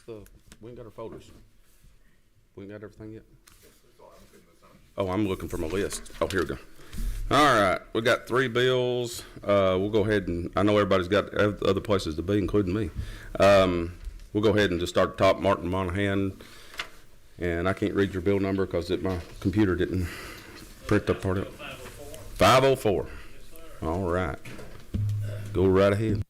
we ain't got our folders. We ain't got everything yet? Oh, I'm looking for my list. Oh, here we go. All right, we got 3 bills. We'll go ahead and, I know everybody's got other places to be, including me. We'll go ahead and just start at the top. Martin Monahan, and I can't read your bill number because my computer didn't print the part of it. 504. All right. Go right ahead.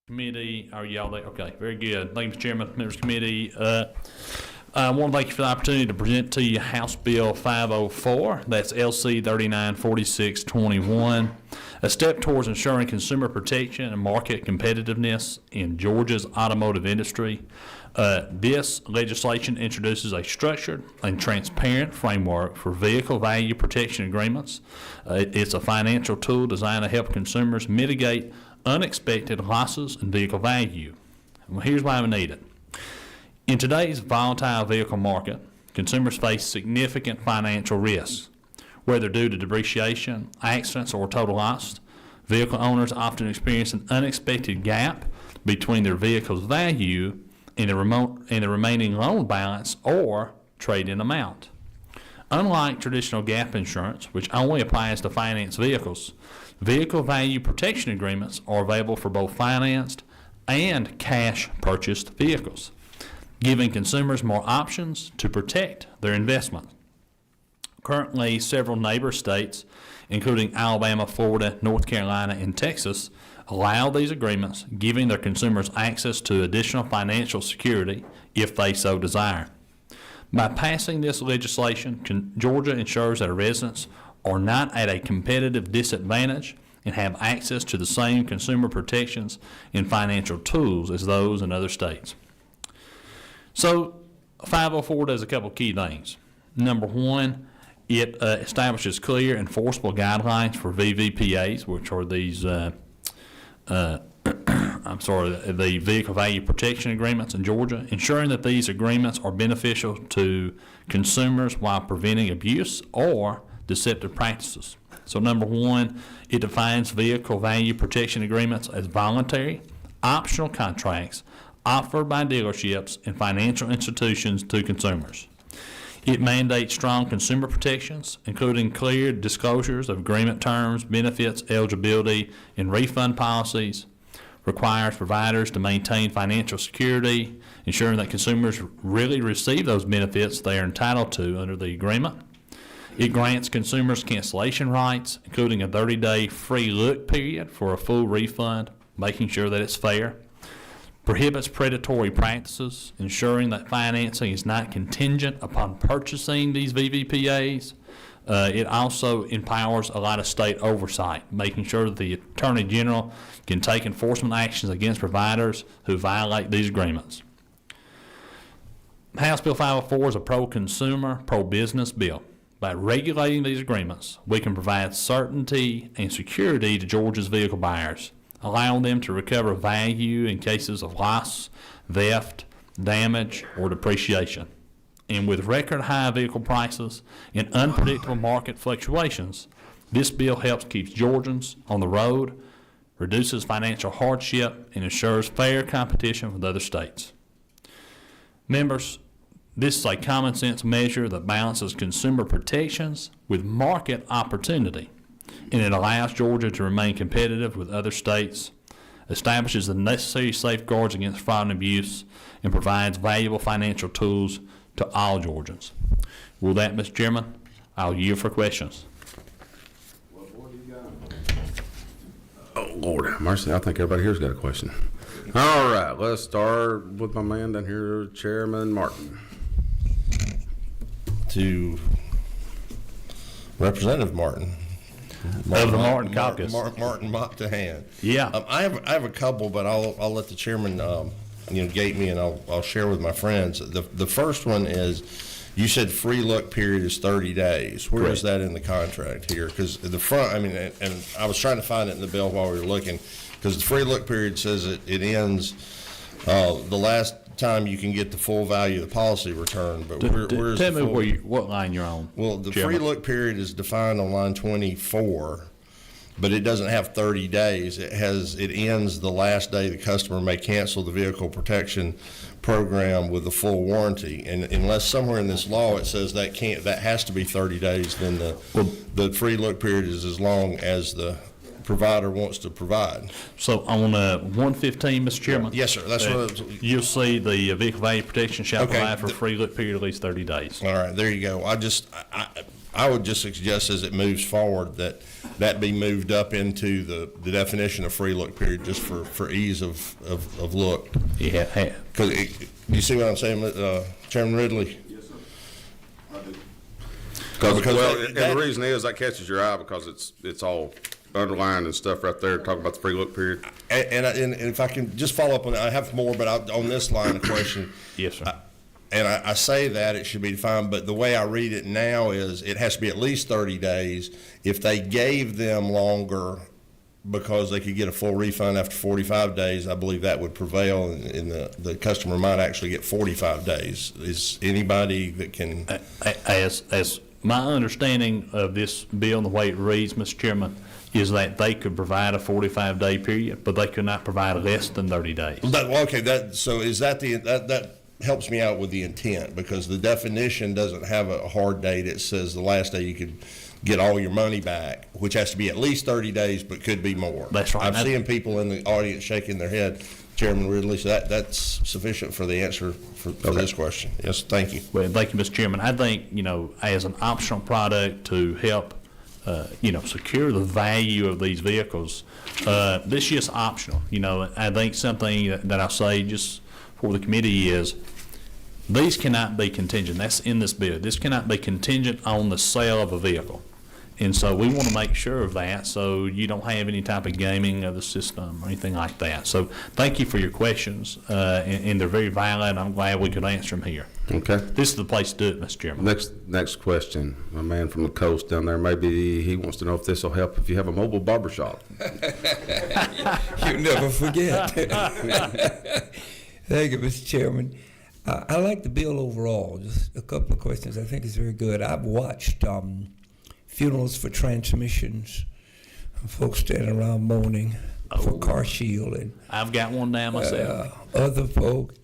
Committee, are y'all there? Okay, very good. Thank you, Mr. Chairman, members of the committee. I want to thank you for the opportunity to present to you House Bill 504. That's LC 394621, a step towards ensuring consumer protection and market competitiveness in Georgia's automotive industry. This legislation introduces a structured and transparent framework for vehicle value protection agreements. It's a financial tool designed to help consumers mitigate unexpected losses in vehicle value. Well, here's why we need it. In today's volatile vehicle market, consumers face significant financial risks, whether due to depreciation, accidents, or total loss. Vehicle owners often experience an unexpected gap between their vehicle's value and the remaining loan balance or trade-in amount. Unlike traditional gap insurance, which only applies to financed vehicles, vehicle value protection agreements are available for both financed and cash purchased vehicles, giving consumers more options to protect their investment. Currently, several neighbor states, including Alabama, Florida, North Carolina, and Texas, allow these agreements, giving their consumers access to additional financial security if they so desire. By passing this legislation, Georgia ensures that residents are not at a competitive disadvantage and have access to the same consumer protections and financial tools as those in other states. So 504 does a couple key things. Number one, it establishes clear enforceable guidelines for VVPAs, which are these the vehicle value protection agreements in Georgia, ensuring that these agreements are beneficial to consumers while preventing abuse or deceptive practices. So number one, it defines vehicle value protection agreements as voluntary, optional contracts offered by dealerships and financial institutions to consumers. It mandates strong consumer protections, including clear disclosures of agreement terms, benefits, eligibility, and refund policies, requires providers to maintain financial security, ensuring that consumers really receive those benefits they are entitled to under the agreement. It grants consumers cancellation rights, including a 30-day free look period for a full refund, making sure that it's fair. Prohibits predatory practices, ensuring that financing is not contingent upon purchasing these VVPAs. It also empowers a lot of state oversight, making sure that the Attorney General can take enforcement actions against providers who violate these agreements. House Bill 504 is a pro-consumer, pro-business bill. By regulating these agreements, we can provide certainty and security to Georgia's vehicle buyers, allowing them to recover value in cases of loss, theft, damage, or depreciation. And with record high vehicle prices and unpredictable market fluctuations, this bill helps keep Georgians on the road, reduces financial hardship, and ensures fair competition with other states. Members, this is a common sense measure that balances consumer protections with market opportunity, and it allows Georgia to remain competitive with other states, establishes the necessary safeguards against fraud and abuse, and provides valuable financial tools to all Georgians. With that, Mr. Chairman, I'll yield for questions. Oh, Lord have mercy. I think everybody here's got a question. All right, let's start with my man down here, Chairman Martin. To Representative Martin. Of the Martin Caucus. Martin Monahan. Yeah. I have a couple, but I'll let the chairman gate me, and I'll share with my friends. The first one is, you said free look period is 30 days. Where is that in the contract here? Because the front, and I was trying to find it in the bill while we were looking, because the free look period says it ends the last time you can get the full value of the policy return. But where's tell me what line you're on. Well, the Chairman. free look period is defined on line 24. but it doesn't have 30 days. It ends the last day the customer may cancel the vehicle protection program with the full warranty. And unless somewhere in this law it says that has to be 30 days, then the free look period is as long as the provider wants to provide. So on 115, Mr. Chairman? Yes, sir. That's what you'll see the vehicle value protection shall Okay. provide for free look period at least 30 days. All right, there you go. I would just suggest as it moves forward that be moved up into the definition of free look period, just for ease of look. Yeah. Because you see what I'm saying, Chairman Ridley? Yes, sir. I do. And the reason is that catches your eye because it's all underlined and stuff right there, talking about the free look period. And if I can just follow up on that, I have more, but on this line of question. Yes, sir. And I say that it should be defined, but the way I read it now is it has to be at least 30 days. If they gave them longer because they could get a full refund after 45 days, I believe that would prevail, and the customer might actually get 45 days. Is anybody that can? As my understanding of this bill and the way it reads, Mr. Chairman, is that they could provide a 45-day period, but they could not provide less than 30 days. So is that helps me out with the intent, because the definition doesn't have a hard date. It says the last day you could get all your money back, which has to be at least 30 days, but could be more. That's right. I'm seeing people in the audience shaking their head, Chairman Ridley, so that's sufficient for the answer for this question. Yes, thank you. Well, thank you, Mr. Chairman. I think, as an optional product to help, secure the value of these vehicles, this is just optional. I think something that I say just for the committee is these cannot be contingent. That's in this bill. This cannot be contingent on the sale of a vehicle. And so we want to make sure of that so you don't have any type of gaming of the system or anything like that. So thank you for your questions, and they're very valid. I'm glad we could answer them here. Okay. This is the place to do it, Mr. Chairman. Next question. A man from the coast down there, maybe he wants to know if this will help if you have a mobile barbershop. You'll never forget. Thank you, Mr. Chairman. I like the bill overall. Just a couple of questions. I think it's very good. I've watched funerals for transmissions, folks standing around mourning for car shield, and I've got one down myself. other folk.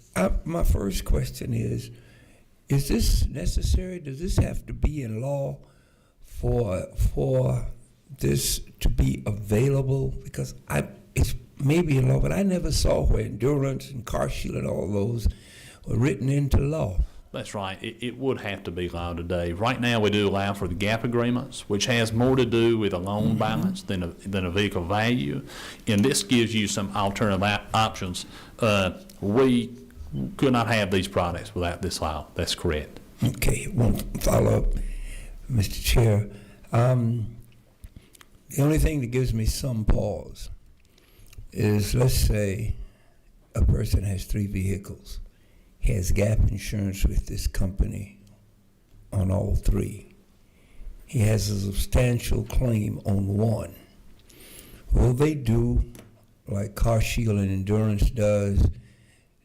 My first question is this necessary? Does this have to be in law for this to be available? Because it's maybe in law, but I never saw where endurance and car shield and all those were written into law. That's right. It would have to be allowed today. Right now, we do allow for the gap agreements, which has more to do with a loan balance than a vehicle value. And this gives you some alternative options. We could not have these products without this law. That's correct. Okay, one follow-up, Mr. Chair. The only thing that gives me some pause is, let's say a person has 3 vehicles. He has gap insurance with this company on all 3. He has a substantial claim on 1. Will they do like Car Shield and Endurance does?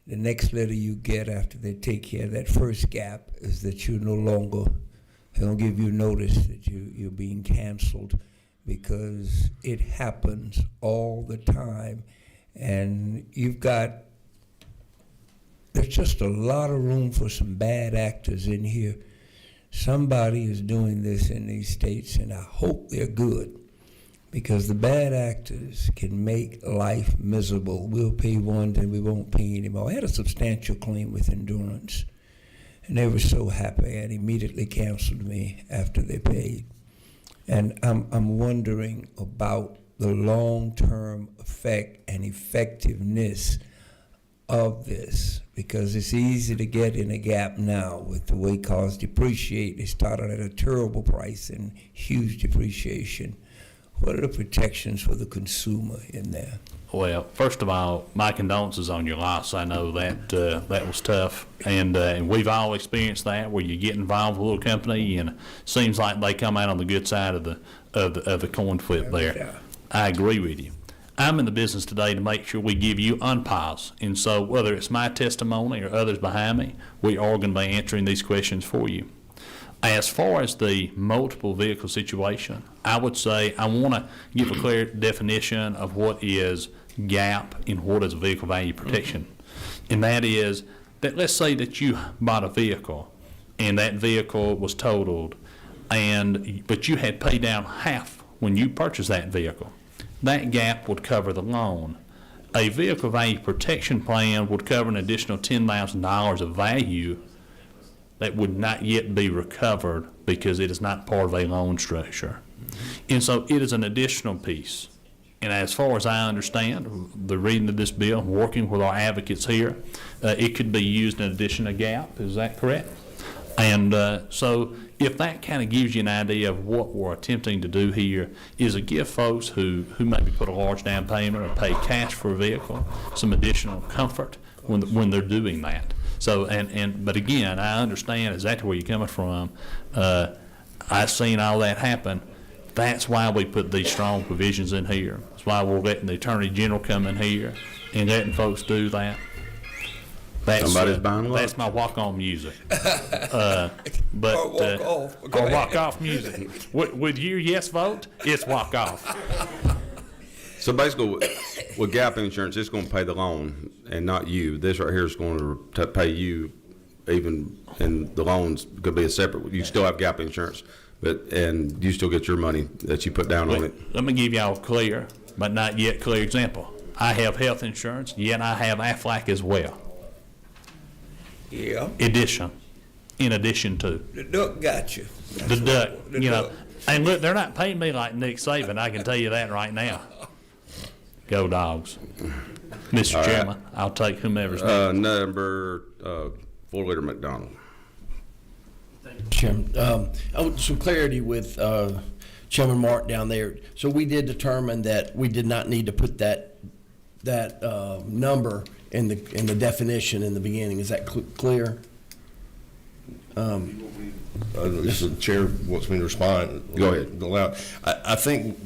The next letter you get after they take care of that first gap is that you're no longer, they'll give you notice that you're being canceled, because it happens all the time. And there's just a lot of room for some bad actors in here. Somebody is doing this in these states, and I hope they're good, because the bad actors can make life miserable. We'll pay one, then we won't pay anymore. I had a substantial claim with Endurance, and they were so happy and immediately canceled me after they paid. And I'm wondering about the long-term effect and effectiveness of this, because it's easy to get in a gap now with the way cars depreciate. They started at a terrible price and huge depreciation. What are the protections for the consumer in there? Well, first of all, my condolences on your loss. I know that that was tough, and we've all experienced that, where you get involved with a little company and it seems like they come out on the good side of the coin flip there. Yeah. I agree with you. I'm in the business today to make sure we give you unpause, and so whether it's my testimony or others behind me, we are going to be answering these questions for you. As far as the multiple vehicle situation, I would say I want to give a clear definition of what is gap and what is vehicle value protection. And that is that, let's say that you bought a vehicle and that vehicle was totaled, but you had paid down half when you purchased that vehicle. That gap would cover the loan. A vehicle value protection plan would cover an additional $10,000 of value that would not yet be recovered because it is not part of a loan structure. And so it is an additional piece. And as far as I understand, the reading of this bill, working with our advocates here, it could be used in addition to gap. Is that correct? And so if that kind of gives you an idea of what we're attempting to do here, is to give folks who maybe put a large down payment or pay cash for a vehicle some additional comfort when they're doing that. So, but again, I understand exactly where you're coming from. I've seen all that happen. That's why we put these strong provisions in here. That's why we're letting the Attorney General come in here and letting folks do that. Somebody's buying lunch. That's my walk-on music. Or walk-off music. With your yes vote, it's walk-off. So basically, with gap insurance, it's going to pay the loan and not you. This right here is going to pay you, even, and the loans could be a separate. You still have gap insurance, and you still get your money that you put down on it. Let me give y'all a clear, but not yet clear example. I have health insurance, yet I have Aflac as well. Yeah. In addition to. The duck got you. The duck, you know. And look, they're not paying me like Nick Saban. I can tell you that right now. Go Dogs. Mr. Chairman, I'll take whomever's next. Number 4-liter McDonald. Chairman, I want some clarity with Chairman Mark down there. So we did determine that we did not need to put that number in the definition in the beginning. Is that clear? This is the chair wants me to respond. Go ahead. I think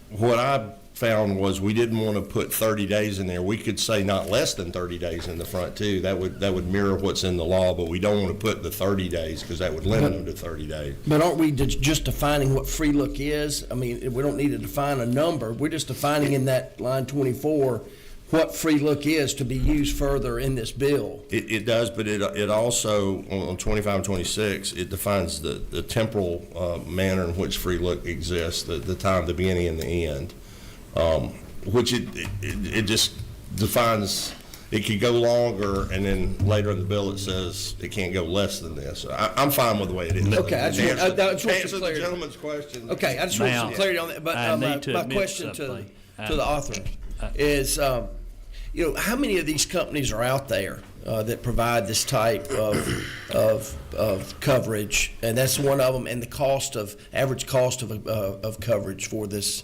what I found was we didn't want to put 30 days in there. We could say not less than 30 days in the front too. That would mirror what's in the law, but we don't want to put the 30 days because that would limit them to 30 days. But aren't we just defining what free look is? I mean, we don't need to define a number. We're just defining in that line 24 what free look is to be used further in this bill. It does, but it also, on 25 and 26, it defines the temporal manner in which free look exists, the time, the beginning and the end, which it just defines. It could go longer, and then later in the bill it says it can't go less than this. I'm fine with the way it is. Okay, I just want answer some the clarity. gentleman's question. Okay, I just want some clarity on that. But I need to my admit question to something. the author is, how many of these companies are out there that provide this type of coverage? And that's one of them. And the average cost of coverage for this.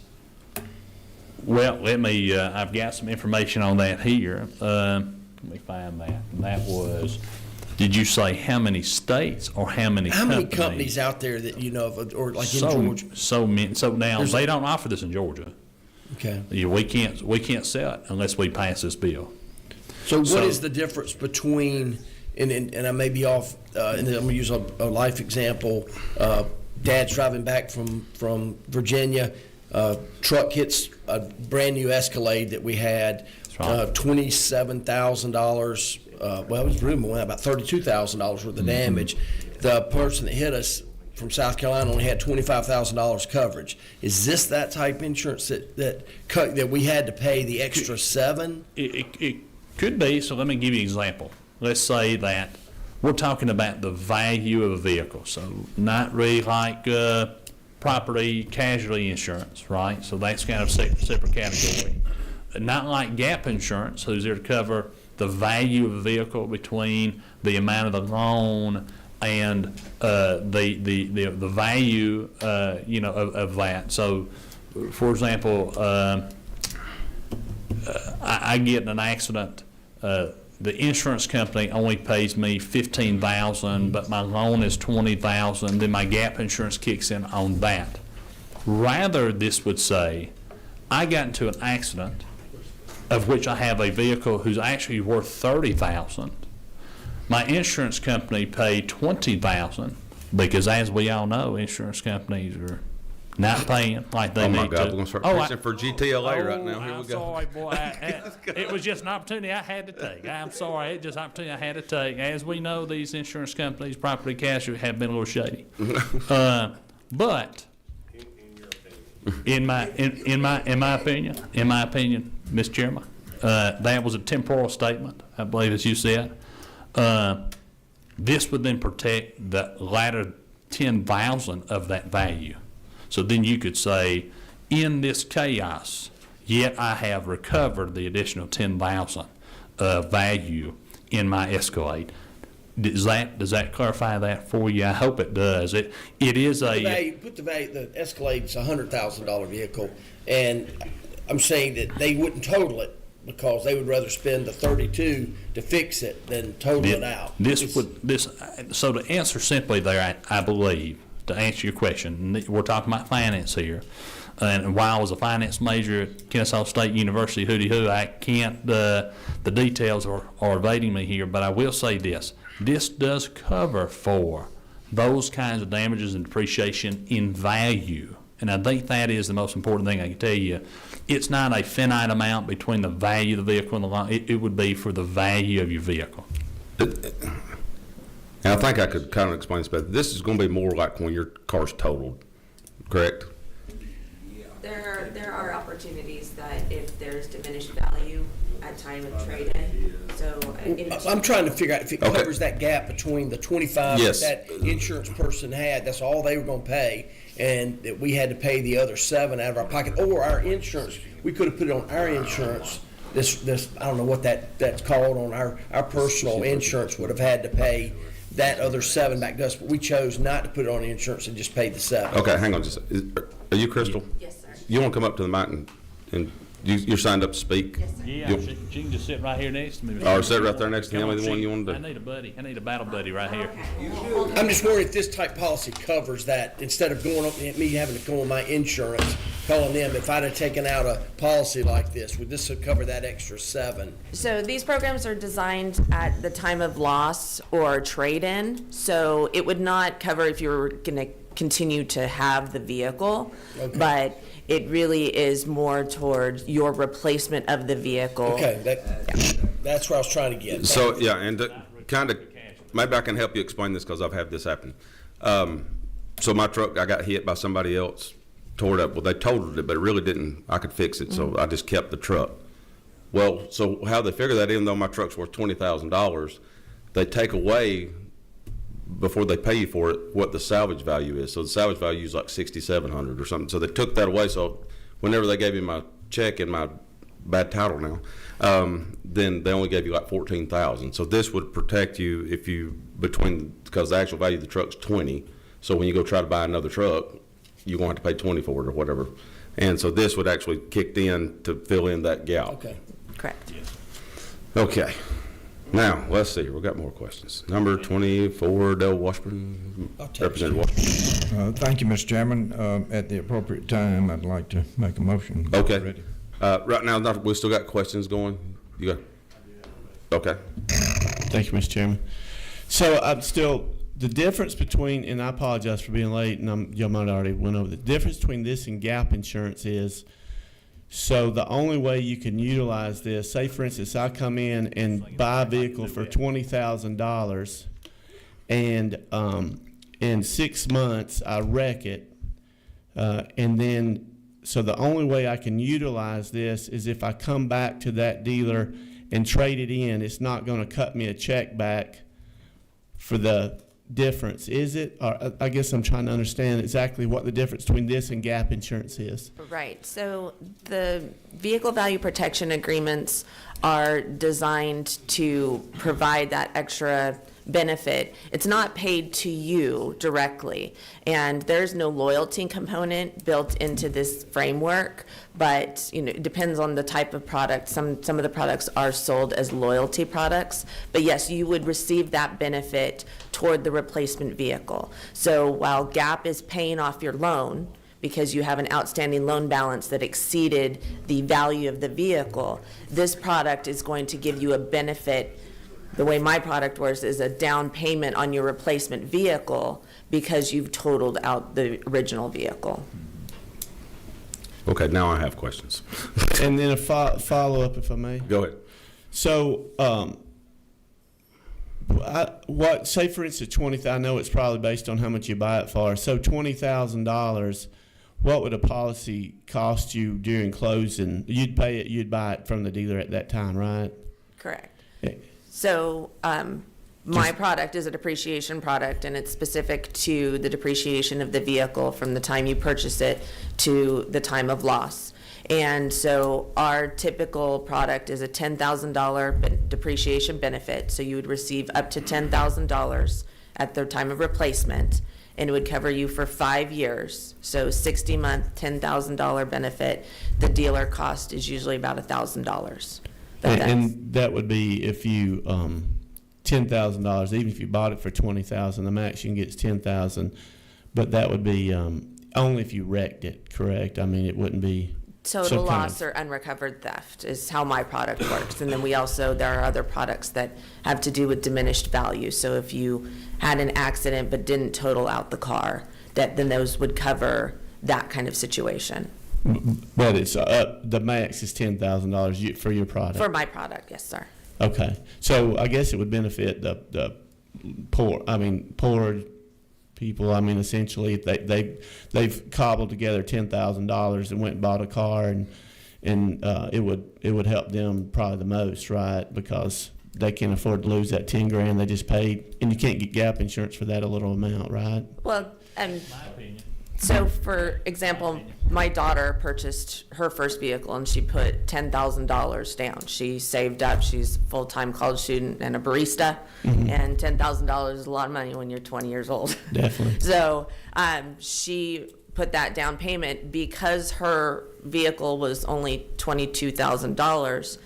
Well, I've got some information on that here. Let me find that. And that was, did you say how many states or how many companies? How many companies out there that you know of, or like in Georgia? So many. So now they don't offer this in Georgia. Okay. Yeah, we can't sell it unless we pass this bill. So what is the difference between, and I may be off, and then I'm going to use a life example. Dad's driving back from Virginia. Truck hits a brand new Escalade that we had. Right. $27,000. Well, it was room about $32,000 worth of damage. The person that hit us from South Carolina only had $25,000 coverage. Is this that type insurance that we had to pay the extra $7,000? It could be. So let me give you an example. Let's say that we're talking about the value of a vehicle. So not really like property casualty insurance, right? So that's kind of a separate category. Not like gap insurance, who's there to cover the value of a vehicle between the amount of the loan and the value of that. So, for example, I get in an accident. The insurance company only pays me $15,000, but my loan is $20,000. Then my gap insurance kicks in on that. Rather, this would say, I got into an accident of which I have a vehicle who's actually worth $30,000. My insurance company paid $20,000, Because as we all know, insurance companies are not paying like they Oh need my to. God, we're gonna start preaching for GTLA right now. Here we go. I'm sorry, boy. It was just an opportunity I had to take. I'm sorry. It's just an opportunity I had to take. As we know, these insurance companies, property casualty, have been a little shady. But in my opinion, Mr. Chairman, that was a temporal statement, I believe, as you said. This would then protect the latter 10,000 of that value. So then you could say, in this chaos, yet I have recovered the additional 10,000 value in my Escalade. Does that clarify that for you? I hope it does. It is a The Escalade's a $100,000 vehicle, and I'm saying that they wouldn't total it because they would rather spend the 32 to fix it than total it out. So to answer simply there, I believe, to answer your question, we're talking about finance here. And while I was a finance major at Kennesaw State University, hooty-hoo, I can't, the details are evading me here, but I will say this. This does cover for those kinds of damages and depreciation in value. And I think that is the most important thing I can tell you. It's not a finite amount between the value of the vehicle and the loan. It would be for the value of your vehicle. And I think I could kind of explain this better. This is going to be more like when your car's totaled, correct? There are opportunities that if there's diminished value at time of trade-in, so. I'm trying to figure out if it Okay. covers that gap between the 25 Yes. that insurance person had, that's all they were gonna pay, and that we had to pay the other 7 out of our pocket, or our insurance, we could have put it on our insurance. This, I don't know what that's called, on our personal insurance would have had to pay that other 7 back to us, but we chose not to put it on the insurance and just pay the 7. Okay, hang on just a second. Are you Crystal? Yes, sir. You want to come up to the mic and you're signed up to speak? Yes, sir. Yeah, she can just sit right here next to me. Or sit right there next to him, Come on, either one she- you want to do. I need a buddy. I need a battle buddy right here. I'm just worried if this type policy covers that, instead of going up, me having to go on my insurance, calling them, if I'd have taken out a policy like this, would this have covered that extra 7? So these programs are designed at the time of loss or trade-in, so it would not cover if you were gonna continue to have the vehicle, but it really is more toward your replacement of the vehicle. Okay, that's where I was trying to get. So, yeah, and to kind of, maybe I can help you explain this because I've had this happen. So my truck, I got hit by somebody else, tore it up. Well, they totaled it, but it really didn't, I could fix it, so I just kept the truck. Well, so how they figure that, even though my truck's worth $20,000, they take away, before they pay you for it, what the salvage value is. So the salvage value is like $6,700 or something. So they took that away. So whenever they gave me my check and my bad title now, then they only gave you like $14,000. So this would protect you if you because the actual value of the truck's 20. So when you go try to buy another truck, you're going to have to pay 20 for it or whatever. And so this would actually kicked in to fill in that gap. Okay. Correct. Okay. Now, let's see, we've got more questions. Number 24, Dale Washburn, Representative Washburn. Thank you, Mr. Chairman. At the appropriate time, I'd like to make a motion. Okay. Ready. Right now, we still got questions going? You got? Okay. Thank you, Mr. Chairman. So I'm still, the difference between, and I apologize for being late, and y'all might already went over the difference between this and gap insurance is, so the only way you can utilize this, say for instance, I come in and buy a vehicle for $20,000 and in 6 months I wreck it, and then, so the only way I can utilize this is if I come back to that dealer and trade it in. It's not going to cut me a check back for the difference, is it? Or I guess I'm trying to understand exactly what the difference between this and gap insurance is. Right, so the vehicle value protection agreements are designed to provide that extra benefit. It's not paid to you directly, and there's no loyalty component built into this framework, but it depends on the type of product. Some of the products are sold as loyalty products, but yes, you would receive that benefit toward the replacement vehicle. So while GAP is paying off your loan because you have an outstanding loan balance that exceeded the value of the vehicle, this product is going to give you a benefit The way my product works is a down payment on your replacement vehicle because you've totaled out the original vehicle. Okay, now I have questions. And then a follow-up, if I may. Go ahead. So, say for instance, I know it's probably based on how much you buy it for. So $20,000, what would a policy cost you during closing? You'd buy it from the dealer at that time, right? Correct. Yeah. So, my product is a depreciation product, and it's specific to the depreciation of the vehicle from the time you purchase it to the time of loss. And so our typical product is a $10,000 depreciation benefit. So you would receive up to $10,000 at the time of replacement, and it would cover you for 5 years. So 60-month, $10,000 benefit. The dealer cost is usually about $1,000. And that would be if you $10,000. Even if you bought it for $20,000, the max you can get is $10,000. But that would be only if you wrecked it, correct? I mean, it wouldn't be Total loss or unrecovered theft is how my product works. And then there are other products that have to do with diminished value. So if you had an accident but didn't total out the car, then those would cover that kind of situation. But it's the max is $10,000 for your product. For my product, yes, sir. Okay, so I guess it would benefit the poor people. I mean, essentially, they've cobbled together $10,000 and went and bought a car, and it would help them probably the most, right? Because they can't afford to lose that $10,000 they just paid, and you can't get gap insurance for that little amount, right? Well, so for example, my daughter purchased her first vehicle and she put $10,000 down. She saved up. She's a full-time college student and a barista, and $10,000 is a lot of money when you're 20 years old. Definitely. So she put that down payment because her vehicle was only $22,000.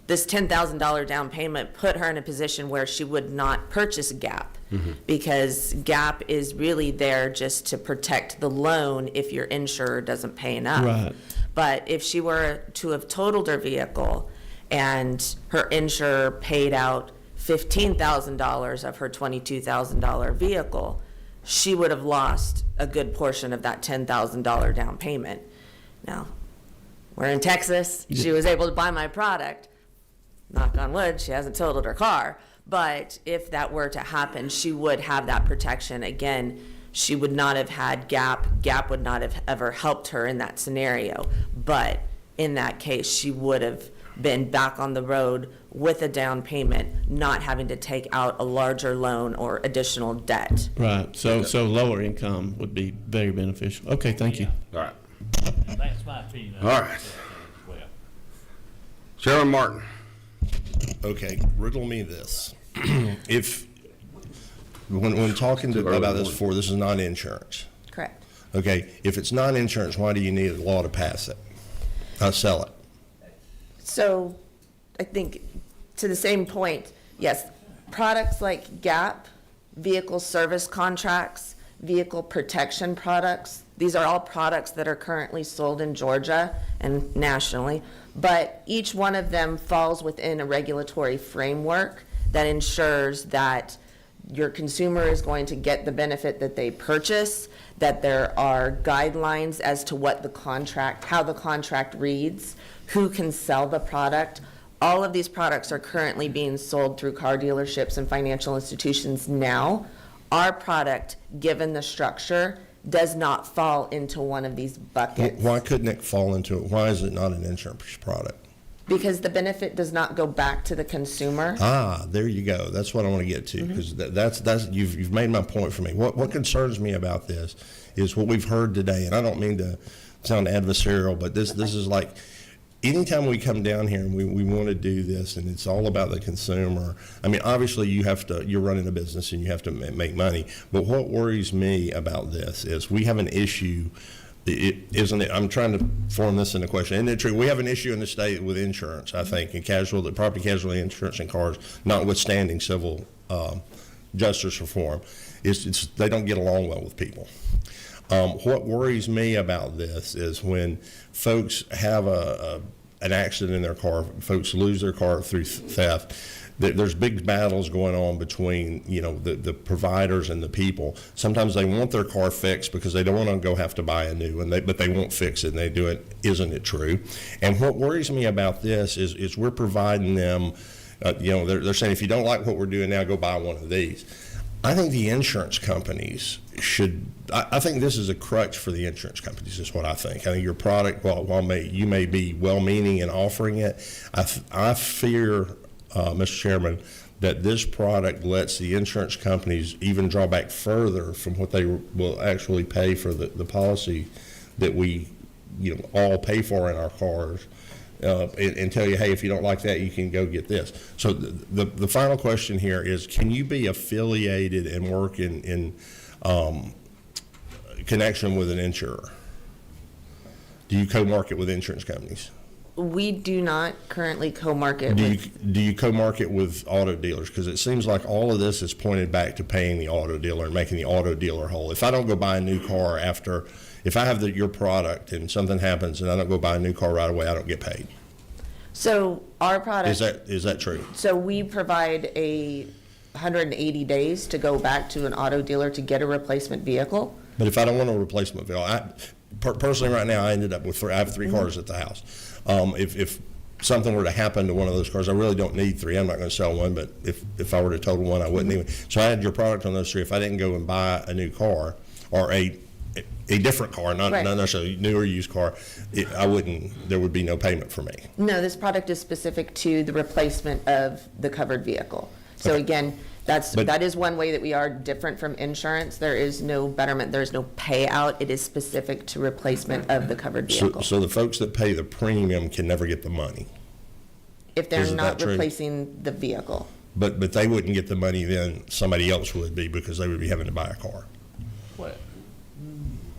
This $10,000 down payment put her in a position where she would not purchase Gap, because Gap is really there just to protect the loan if your insurer doesn't pay enough. Right. But if she were to have totaled her vehicle and her insurer paid out $15,000 of her $22,000 vehicle, she would have lost a good portion of that $10,000 down payment. Now, we're in Texas. She was able to buy my product. Knock on wood, she hasn't totaled her car. But if that were to happen, she would have that protection. Again, she would not have had Gap. Gap would not have ever helped her in that scenario. But in that case, she would have been back on the road with a down payment, not having to take out a larger loan or additional debt. Right. So lower income would be very beneficial. Okay, thank you. All right. That's my opinion. All right. Sharon Martin. Okay, riddle me this. If, when talking about this before, this is not insurance. Correct. Okay, if it's not insurance, why do you need a law to pass it? Sell it? So I think to the same point, yes, products like Gap, vehicle service contracts, vehicle protection products, these are all products that are currently sold in Georgia and nationally, but each one of them falls within a regulatory framework that ensures that your consumer is going to get the benefit that they purchase, that there are guidelines as to what the contract, how the contract reads, who can sell the product. All of these products are currently being sold through car dealerships and financial institutions now. Our product, given the structure, does not fall into one of these buckets. Why couldn't it fall into it? Why is it not an insurance product? Because the benefit does not go back to the consumer. Ah, there you go. That's what I want to get to, because that's you've made my point for me. What concerns me about this is what we've heard today, and I don't mean to sound adversarial, but this is like, anytime we come down here and we want to do this, and it's all about the consumer. I mean, obviously you're running a business and you have to make money. But what worries me about this is we have an issue. Isn't it? I'm trying to form this into a question. Isn't it true? We have an issue in the state with insurance, I think, and property casualty insurance and cars, notwithstanding civil justice reform. They don't get along well with people. What worries me about this is when folks have an accident in their car, folks lose their car through theft. There's big battles going on between, you know, the providers and the people. Sometimes they want their car fixed because they don't want to go have to buy a new one, but they won't fix it, and they do it. Isn't it true? And what worries me about this is we're providing them, you know, they're saying, if you don't like what we're doing now, go buy one of these. I think the insurance companies should, I think this is a crutch for the insurance companies, is what I think. I think your product, while you may be well-meaning in offering it, I fear, Mr. Chairman, that this product lets the insurance companies even draw back further from what they will actually pay for the policy that we, you know, all pay for in our cars, and tell you, hey, if you don't like that, you can go get this. So the final question here is, can you be affiliated and work in connection with an insurer? Do you co-market with insurance companies? We do not currently co-market with. Do you co-market with auto dealers? Because it seems like all of this is pointed back to paying the auto dealer and making the auto dealer whole. If I don't go buy a new car if I have your product and something happens and I don't go buy a new car right away, I don't get paid. So our product. Is that true? So we provide 180 days to go back to an auto dealer to get a replacement vehicle. But if I don't want a replacement vehicle, personally right now I ended up with I have 3 cars at the house. If something were to happen to one of those cars, I really don't need 3. I'm not going to sell one, but if I were to total one, I wouldn't even. So I had your product on those 3. If I didn't go and buy a new car or a different car, not necessarily new or used car, there would be no payment for me. No, this product is specific to the replacement of the covered vehicle. So Okay. again, that is one way that we are different from insurance. There is no betterment, there is no payout. It is specific to replacement of the covered vehicle. So the folks that pay the premium can never get the money. If they're Isn't not that true? replacing the vehicle. But they wouldn't get the money, then somebody else would be, because they would be having to buy a car. Well,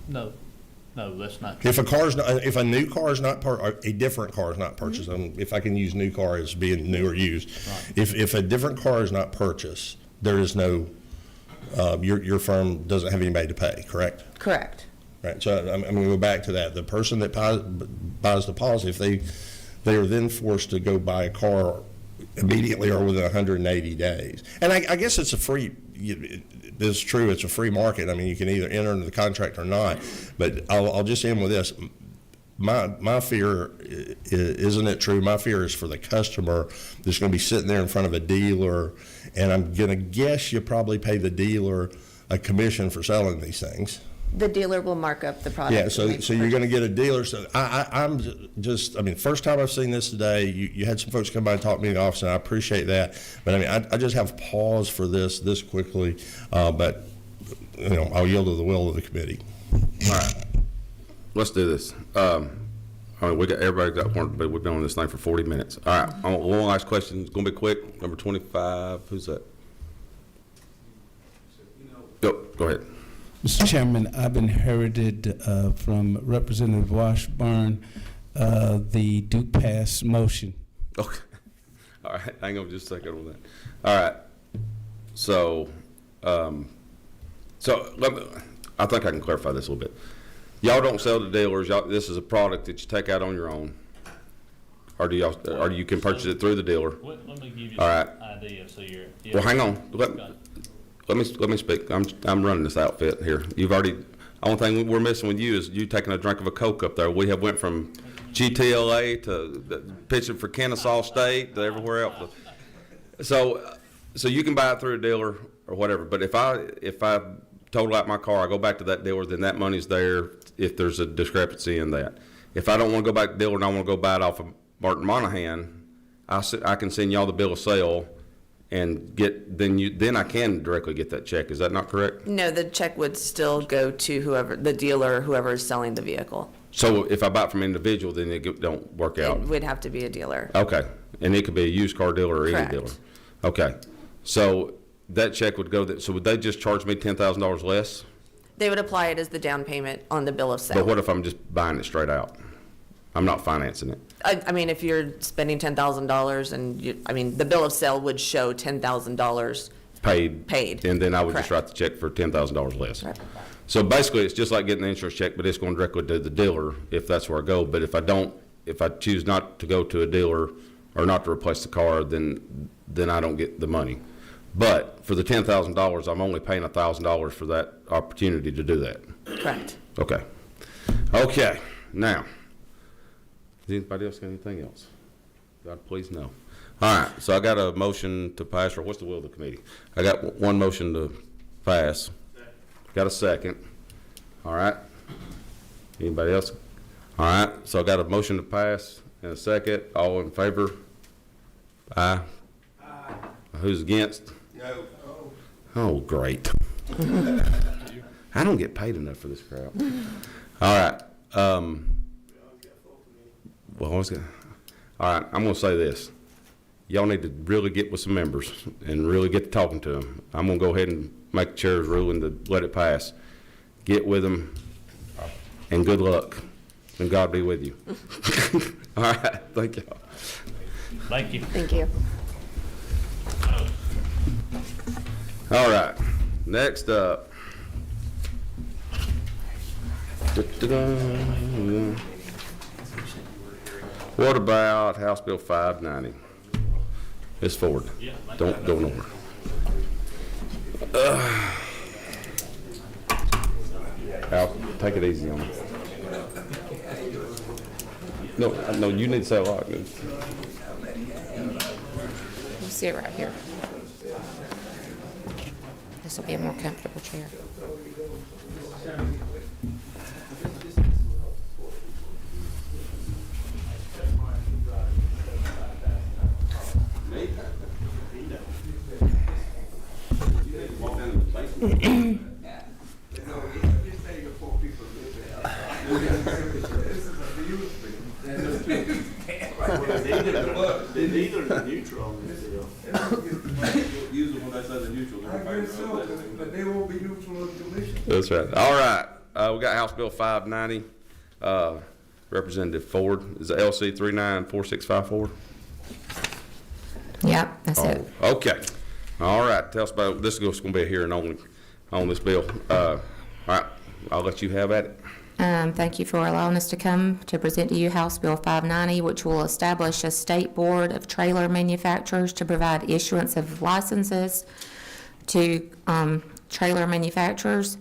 no, that's not true. If a new car is not a different car is not purchased, if I can use new car as being new or used, if a different car is not purchased, there is no, your firm doesn't have anybody to pay, correct? Correct. Right. So I'm going to go back to that. The person that buys the policy, if they are then forced to go buy a car immediately or within 180 days, and I guess it's a free. It's true. It's a free market. I mean, you can either enter into the contract or not. But I'll just end with this. My fear, isn't it true? My fear is for the customer that's going to be sitting there in front of a dealer, and I'm going to guess you probably pay the dealer a commission for selling these things. The dealer will mark up the product. Yeah, so you're going to get a dealer. So I'm just, first time I've seen this today, you had some folks come by and talk to me in the office, and I appreciate that. But I just have pause for this quickly. But, I'll yield to the will of the committee. All right, let's do this. Everybody got one, but we've been on this thing for 40 minutes. All right, one last question. It's going to be quick. Number 25, who's that? Go ahead. Mr. Chairman, I've inherited from Representative Washburn the Duke Pass motion. Okay. All right. Hang on just a second on that. All right. So, I think I can clarify this a little bit. Y'all don't sell to dealers. This is a product that you take out on your own, or you can purchase it through the dealer. Let me give you All right. an idea. So Well, hang on. Let me speak. I'm running this outfit here. Only thing we're missing with you is you taking a drink of a Coke up there. We have went from GTLA to pitching for Kennesaw State to everywhere else. So you can buy it through a dealer or whatever. But if I total out my car, I go back to that dealer, then that money's there if there's a discrepancy in that. If I don't want to go back to the dealer and I want to go buy it off of Martin Monahan, I can send y'all the bill of sale and then I can directly get that check. Is that not correct? No, the check would still go to the dealer or whoever is selling the vehicle. So if I buy it from an individual, then it don't work out. It would have to be a dealer. Okay, and it could be a used car dealer or Correct. any dealer. Okay, so that check would go. So would they just charge me $10,000 less? They would apply it as the down payment on the bill of sale. But what if I'm just buying it straight out? I'm not financing it. I mean, if you're spending $10,000 and the bill of sale would show $10,000 paid. And then I would just Correct. write the check for $10,000 less. Correct. So basically, it's just like getting the insurance check, but it's going directly to the dealer if that's where I go. But if I don't if I choose not to go to a dealer or not to replace the car, then I don't get the money. But for the $10,000, I'm only paying $1,000 for that opportunity to do that. Correct. Okay. Okay, now, does anybody else got anything else? God, please no. All right, so I got a motion to pass, or what's the will of the committee? I got one motion to pass. Got a second. All right. Anybody else? All right, so I got a motion to pass and a second. All in favor? Aye. Aye. Who's against? No. Oh, great. I don't get paid enough for this crap. All right. Well, all right, I'm going to say this. Y'all need to really get with some members and really get to talking to them. I'm going to go ahead and make the chair's ruling to let it pass. Get with them, and good luck, and God be with you. All right, thank y'all. Thank you. Thank you. All right, next up. What about House Bill 590? Ms. Ford, don't go nowhere. Al, take it easy on me. No, you need to say a lot. You see it right here. This will be a more comfortable chair. Neither is neutral on this deal. Usually when they say the neutral, but they won't be neutral on the commission. That's right. All right. We got House Bill 590. Representative Ford. Is it LC 394654? Yep, that's it. Okay. All right. Tell us about this. Is going to be a hearing only on this bill. All right. I'll let you have at it. Thank you for allowing us to come to present to you House Bill 590, which will establish a state board of trailer manufacturers to provide issuance of licenses to trailer manufacturers.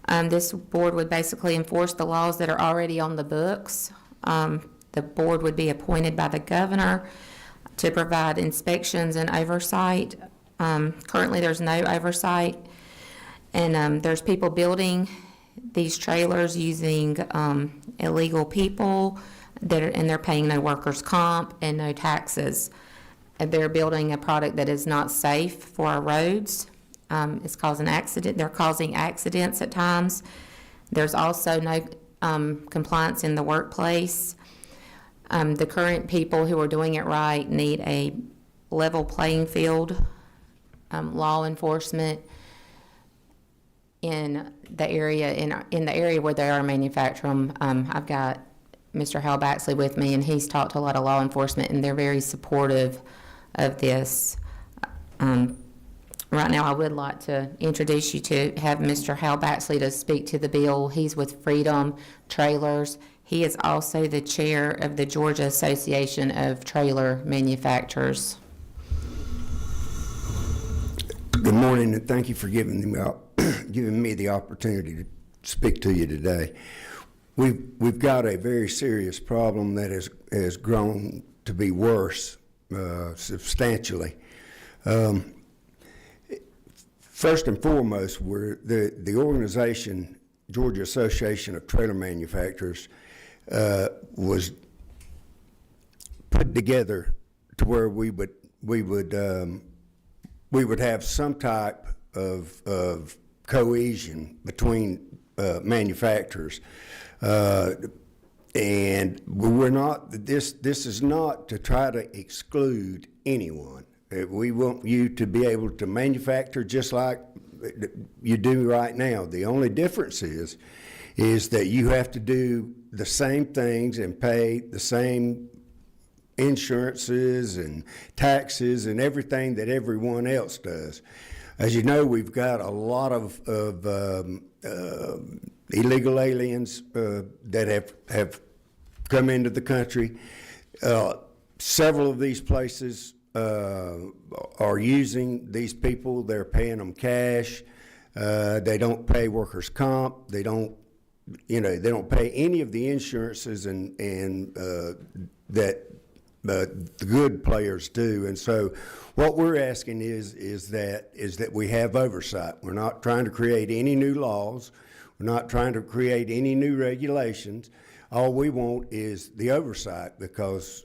This board would basically enforce the laws that are already on the books. The board would be appointed by the governor to provide inspections and oversight. Currently, there's no oversight, and there's people building these trailers using illegal people and they're paying no workers' comp and no taxes. And they're building a product that is not safe for our roads. It's causing they're causing accidents at times. There's also no compliance in the workplace. The current people who are doing it right need a level playing field. Law enforcement in the area in the area where they are manufacturing. I've got Mr. Hal Baxley with me, and he's talked to a lot of law enforcement, and they're very supportive of this. Right now, I would like to introduce you to have Mr. Hal Baxley to speak to the bill. He's with Freedom Trailers. He is also the chair of the Georgia Association of Trailer Manufacturers. Good morning, and thank you for giving me the opportunity to speak to you today. We've got a very serious problem that has grown to be worse substantially. First and foremost, the organization, Georgia Association of Trailer Manufacturers, was put together to where we would have some type of cohesion between manufacturers, and we're not. This is not to try to exclude anyone. We want you to be able to manufacture just like you do right now. The only difference is that you have to do the same things and pay the same insurances and taxes and everything that everyone else does. As you know, we've got a lot of illegal aliens that have come into the country. Several of these places are using these people. They're paying them cash. They don't pay workers' comp. They don't pay any of the insurances and that the good players do. And so what we're asking is that we have oversight. We're not trying to create any new laws. We're not trying to create any new regulations. All we want is the oversight, because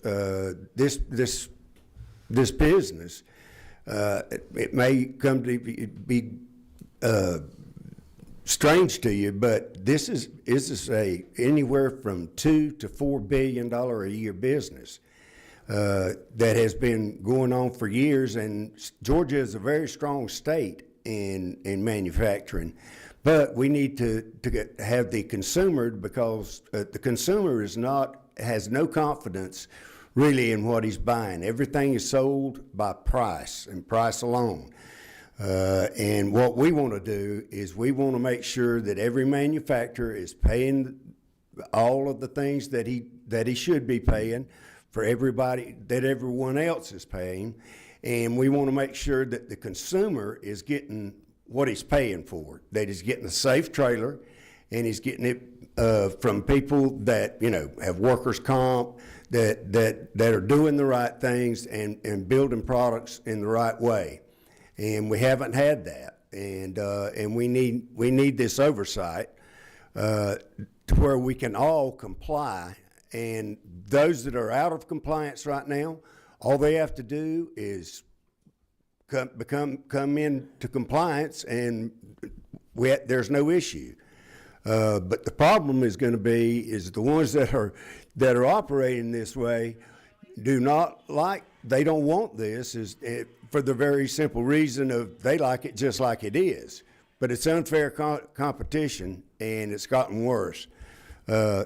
this business, it may come to be strange to you, but this is anywhere from $2 to $4 billion a year business that has been going on for years. And Georgia is a very strong state in manufacturing, but we need to have the consumer, because the consumer has no confidence really in what he's buying. Everything is sold by price and price alone. And what we want to do is we want to make sure that every manufacturer is paying all of the things that he should be paying for everybody, that everyone else is paying. And we want to make sure that the consumer is getting what he's paying for, that he's getting a safe trailer, and he's getting it from people that, have workers' comp, that are doing the right things and building products in the right way. And we haven't had that, and we need this oversight to where we can all comply. And those that are out of compliance right now, all they have to do is come into compliance, and there's no issue. But the problem is going to be the ones that are operating this way they don't want this, for the very simple reason of they like it just like it is. But it's unfair competition, and it's gotten worse.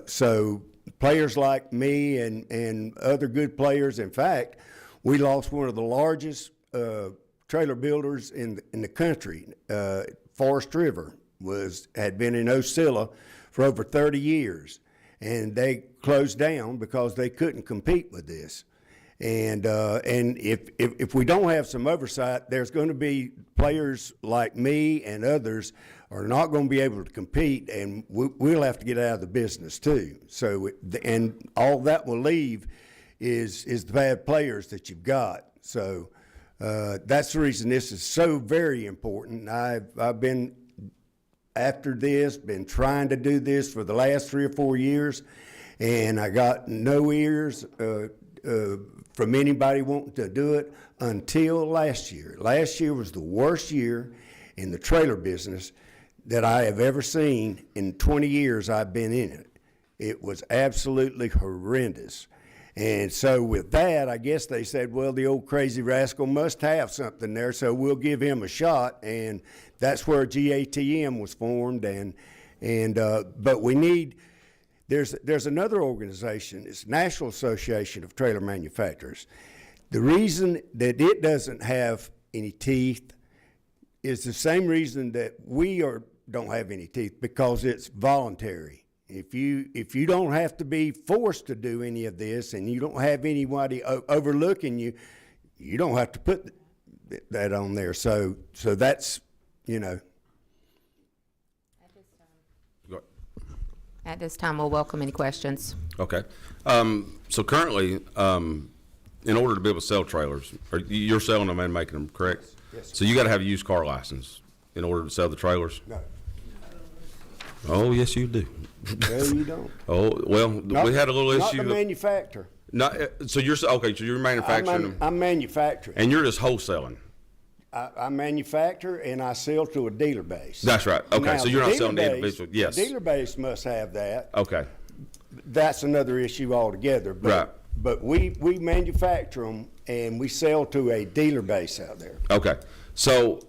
So players like me and other good players, in fact, we lost one of the largest trailer builders in the country. Forest River had been in Ocilla for over 30 years, and they closed down because they couldn't compete with this. And if we don't have some oversight, there's going to be players like me and others are not going to be able to compete, and we'll have to get out of the business too. So, and all that will leave is the bad players that you've got. So that's the reason this is so very important. I've been after this, been trying to do this for the last 3 or 4 years, and I got no ears from anybody wanting to do it until last year. Last year was the worst year in the trailer business that I have ever seen in 20 years I've been in it. It was absolutely horrendous. And so with that, I guess they said, well, the old crazy rascal must have something there, so we'll give him a shot. And that's where GATM was formed. But we need, there's another organization, it's National Association of Trailer Manufacturers. The reason that it doesn't have any teeth is the same reason that we don't have any teeth, because it's voluntary. If you don't have to be forced to do any of this, and you don't have anybody overlooking you, you don't have to put that on there. So that's, At this time, we'll welcome any questions. Okay. So currently, in order to be able to sell trailers, you're selling them and making them, correct? Yes. So you got to have a used car license in order to sell the trailers? No. Oh, yes, you do. No, you don't. Oh, well, we had a little issue. Not the manufacturer. So you're manufacturing them, I'm manufacturing. and you're just wholesaling. I manufacture and I sell to a dealer base. That's right. Okay, Now, so you're not dealer selling to base- individual. Yes. The dealer base must have that. Okay. That's another issue altogether. But, Right. But we manufacture them and we sell to a dealer base out there. Okay. So,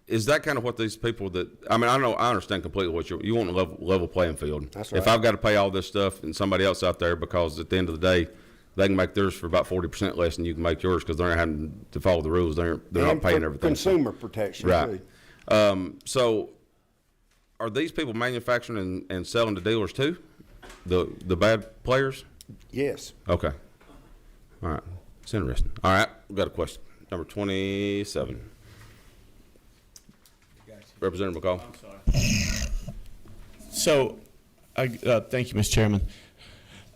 is that kind of what these people I understand completely what you want a level playing field. That's If right. I've got to pay all this stuff and somebody else out there, because at the end of the day, they can make theirs for about 40% less than you can make yours, because they're not having to follow the rules. They're not And paying for everything. consumer protection Right. too. So, are these people manufacturing and selling to dealers too? The bad players? Yes. Okay. All right. It's interesting. All right. We've got a question. Number 27. Representative McCall. So, thank you, Mr. Chairman.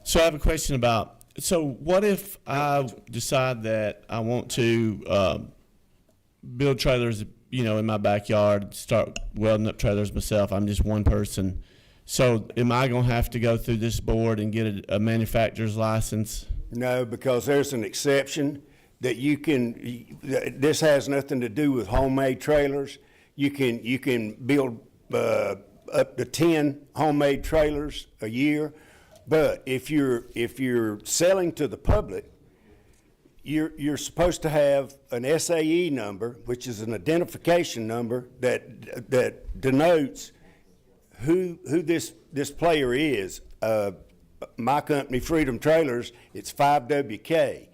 So I have a question about, so what if I decide that I want to build trailers, in my backyard, start welding up trailers myself? I'm just one person. So am I going to have to go through this board and get a manufacturer's license? No, because there's an exception that you can, this has nothing to do with homemade trailers. You can build up to 10 homemade trailers a year, but if you're selling to the public, you're supposed to have an SAE number, which is an identification number that denotes who this player is. My company, Freedom Trailers, it's 5WK.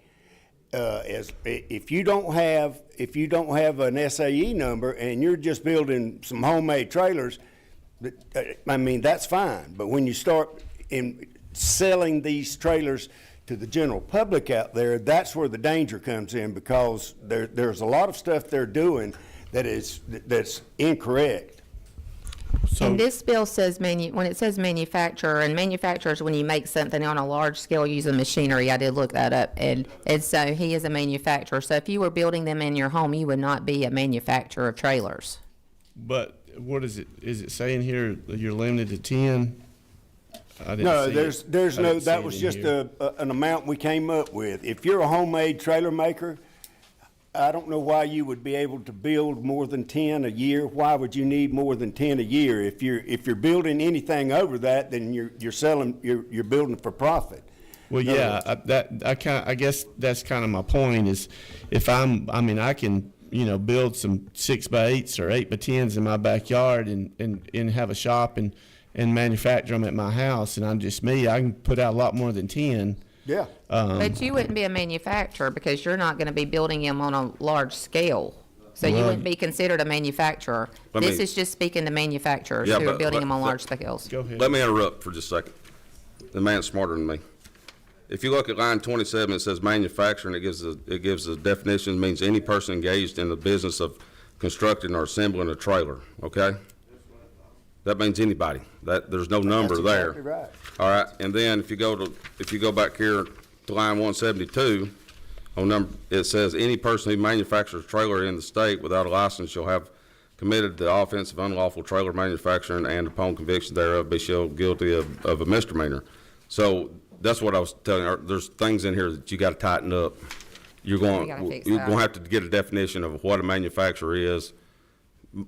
If you don't have an SAE number and you're just building some homemade trailers, I mean, that's fine. But when you start selling these trailers to the general public out there, that's where the danger comes in, because there's a lot of stuff they're doing that's incorrect. So, And this bill says when it says manufacturer, and manufacturers, when you make something on a large scale using machinery, I did look that up, and so he is a manufacturer. So if you were building them in your home, you would not be a manufacturer of trailers. but what is it? Is it saying here that you're limited to 10? I didn't No, see there's it. there's I no, didn't see that it was in just here. an amount we came up with. If you're a homemade trailer maker, I don't know why you would be able to build more than 10 a year. Why would you need more than 10 a year? If you're building anything over that, then you're building for profit. Well, yeah, I guess that's kind of my point is, if I can, build some 6x8s or 8x10s in my backyard and have a shop and manufacture them at my house, and I'm just me, I can put out a lot more than 10. Yeah. But you wouldn't be a manufacturer because you're not going to be building them on a large scale. So you Well- wouldn't be considered a manufacturer. Let This me- is just speaking to manufacturers Yeah, who are but- building but- them on but- large scales. Go ahead. Let me interrupt for just a second. The man's smarter than me. If you look at line 27, it says manufacturing. It gives a definition. It means any person engaged in the business of constructing or assembling a trailer. Okay. That means anybody. There's no number That's there. exactly right. All right. And then if you go back here to line 172, it says any person who manufactures a trailer in the state without a license shall have committed the offense of unlawful trailer manufacturing, and upon conviction thereof be shown guilty of a misdemeanor. So that's what I was telling you. There's things in here that you got to tighten up. You're We gotta fix that. going to have to get a definition of what a manufacturer is,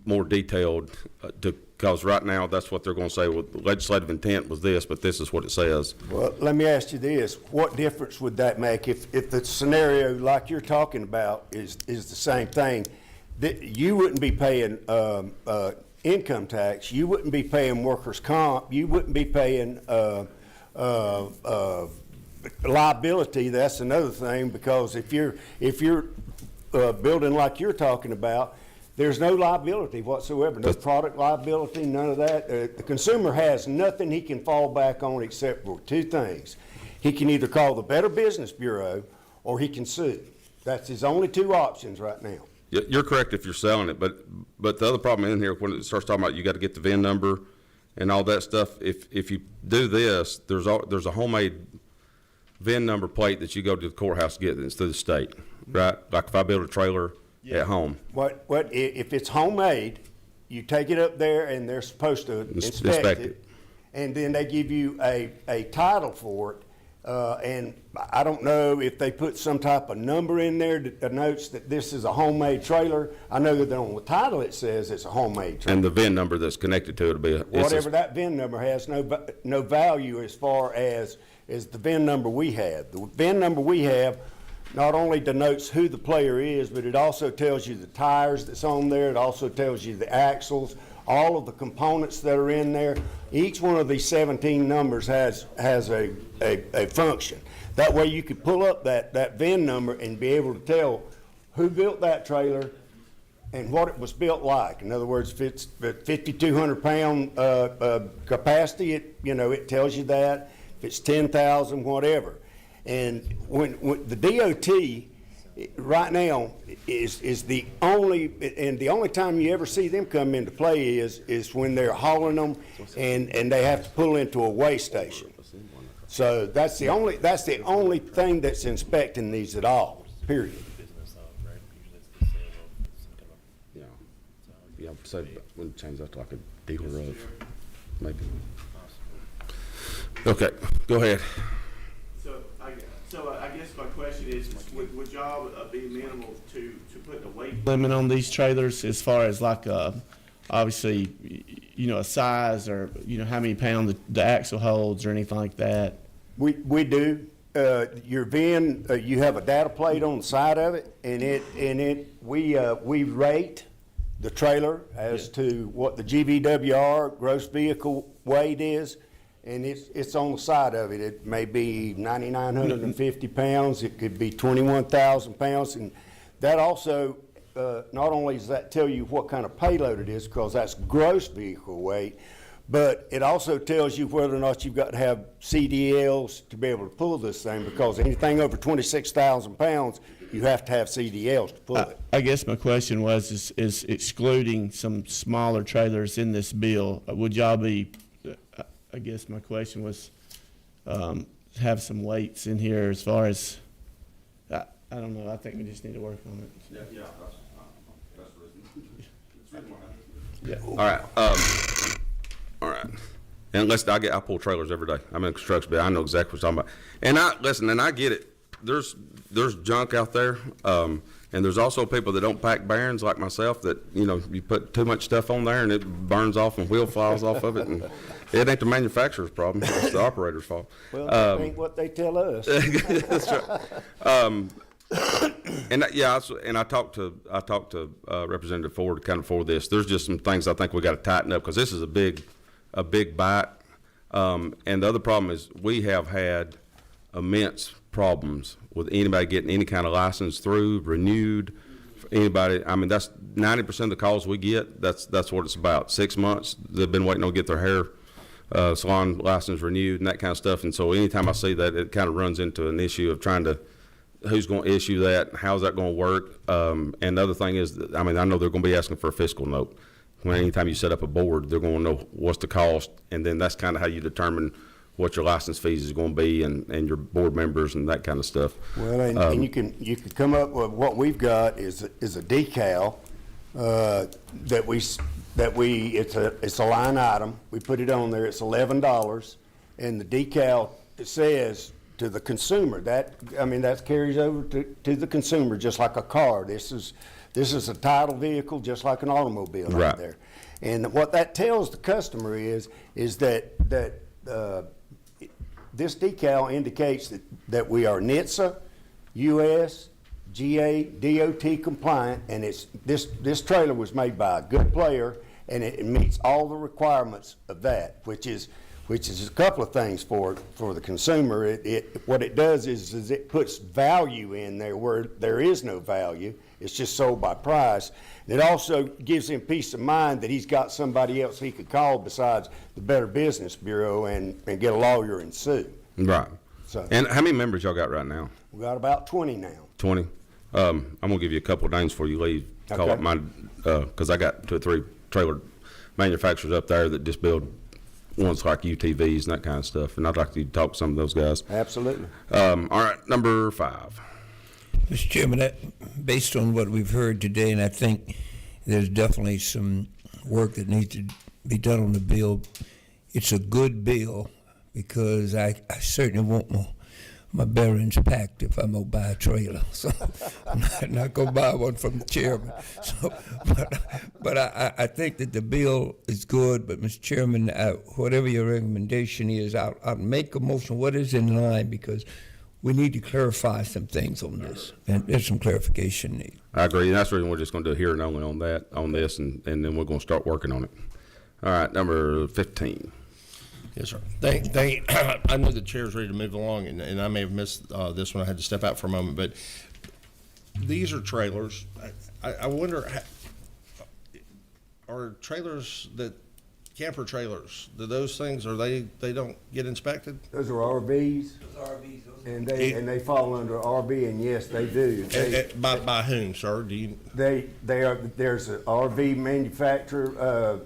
more detailed, because right now that's what they're going to say. Well, the legislative intent was this, but this is what it says. Well, let me ask you this: what difference would that make if the scenario like you're talking about is the same thing? That you wouldn't be paying income tax, you wouldn't be paying workers' comp, you wouldn't be paying liability. That's another thing, because if you're building like you're talking about, there's no liability whatsoever, no product liability, none of that. The consumer has nothing he can fall back on except for two things. He can either call the Better Business Bureau or he can sue. That's his only two options right now. You're correct if you're selling it, but the other problem in here, when it starts talking about you got to get the VIN number and all that stuff, if you do this, there's a homemade VIN number plate that you go to the courthouse to get. It's through the state, right? Like if I build a trailer at home. What if it's homemade, you take it up there and they're supposed to inspect Inspect it, it. and then they give you a title for it. And I don't know if they put some type of number in there that denotes that this is a homemade trailer. I know that on the title it says it's a homemade trailer. And the VIN number that's connected to it will be Whatever that VIN number has no value as far as the VIN number we have. The VIN number we have not only denotes who the player is, but it also tells you the tires that's on there. It also tells you the axles, all of the components that are in there. Each one of these 17 numbers has a function. That way you could pull up that VIN number and be able to tell who built that trailer, and what it was built like. In other words, if it's 5,200 pound capacity, it tells you that. If it's 10,000, whatever. And when the DOT right now is the only, and the only time you ever see them come into play is when they're hauling them and they have to pull into a weigh station. So that's the only thing that's inspecting these at all, period. Yeah, so we'll change that to like a dealer of, maybe. Okay, go ahead. So I guess my question is, would y'all be minimal to put the weight limit on these trailers as far as like, obviously, a size or, how many pounds the axle holds or anything like that? We do. Your VIN, you have a data plate on the side of it, and we rate the trailer as to what the GVWR, gross vehicle weight is, and it's on the side of it. It may be 9,950 pounds. It could be 21,000 pounds, and that also not only does that tell you what kind of payload it is, because that's gross vehicle weight, but it also tells you whether or not you've got to have CDLs to be able to pull this thing, because anything over 26,000 pounds, you have to have CDLs to pull it. I guess my question was, is excluding some smaller trailers in this bill, would y'all be, I guess my question was, have some weights in here as far as, I don't know, I think we just need to work on it. Yeah, that's all right. All right. And listen, I pull trailers every day. I'm in construction, but I know exactly what you're talking about. And I get it. There's junk out there, and there's also people that don't pack bearings like myself that, you put too much stuff on there and it burns off and wheel flies off of it, and it ain't the manufacturer's problem, it's the operator's fault. Well, that ain't what they tell us. That's right. And I talked to Representative Ford kind of for this. There's just some things I think we got to tighten up, because this is a big bite. And the other problem is we have had immense problems with anybody getting any kind of license through, renewed, anybody. I mean, that's 90% of the calls we get. That's what it's about. 6 months they've been waiting to get their hair salon license renewed and that kind of stuff. And so anytime I see that, it kind of runs into an issue of trying to, who's going to issue that, how's that going to work? And the other thing is, I know they're going to be asking for a fiscal note. Anytime you set up a board, they're going to know what's the cost, and then that's kind of how you determine what your license fees is going to be, and your board members and that kind of stuff. Well, and you can come up with what we've got is a decal it's a line item. We put it on there. It's $11, and the decal says to the consumer that carries over to the consumer just like a car. This is a title vehicle just like an automobile right there. And what that tells the customer is that this decal indicates that we are NHTSA, US, GA, DOT compliant, and this trailer was made by a good player, and it meets all the requirements of that, which is a couple of things for the consumer. What it does is it puts value in there where there is no value. It's just sold by price. And it also gives him peace of mind that he's got somebody else he could call besides the Better Business Bureau and get a lawyer and sue. Right. So, and how many members y'all got right now? We got about 20 now. 20. I'm gonna give you a couple of names before you leave. Call up mine, because I got 2 or 3 trailer manufacturers up there that just build ones like UTVs and that kind of stuff. And I'd like to talk to some of those guys. Absolutely. All right, number 5. Mr. Chairman, based on what we've heard today, and I think there's definitely some work that needs to be done on the bill, it's a good bill, because I certainly want my bearings packed if I'm going to buy a trailer. So I'm not going to buy one from the chairman. So, but I think that the bill is good. But, Mr. Chairman, whatever your recommendation is, I'll make a motion what is in line, because we need to clarify some things on this, and there's some clarification needed. I agree, and that's the reason we're just going to do a hearing only on this, and then we're going to start working on it. All right, number 15. Yes, sir. I know the chair's ready to move along, and I may have missed this one. I had to step out for a moment, but these are trailers. I wonder, are trailers that, camper trailers, do those things, they don't get inspected? Those are RVs. And they fall under RV, and yes, they do. By whom, sir? Do you? There's an RV manufacturer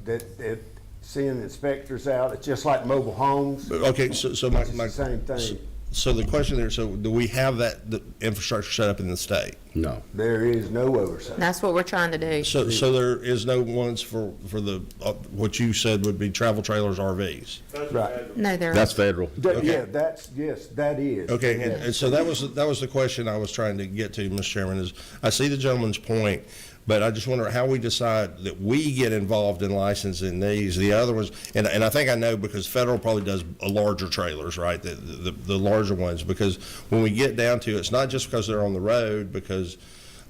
that send inspectors out. It's just like mobile homes. Okay, so my It's the same thing. So the question there, so do we have the infrastructure set up in the state? No. There is no oversight. That's what we're trying to do. So there is no ones for the, what you said would be travel trailers, RVs? Right. No, there That's is. federal. Yeah, yes, that is. Okay, and so that was the question I was trying to get to, Mr. Chairman, is I see the gentleman's point, but I just wonder how we decide that we get involved in licensing these, the other ones, and I think I know because federal probably does larger trailers, right, the larger ones, because when we get down to it, it's not just because they're on the road, because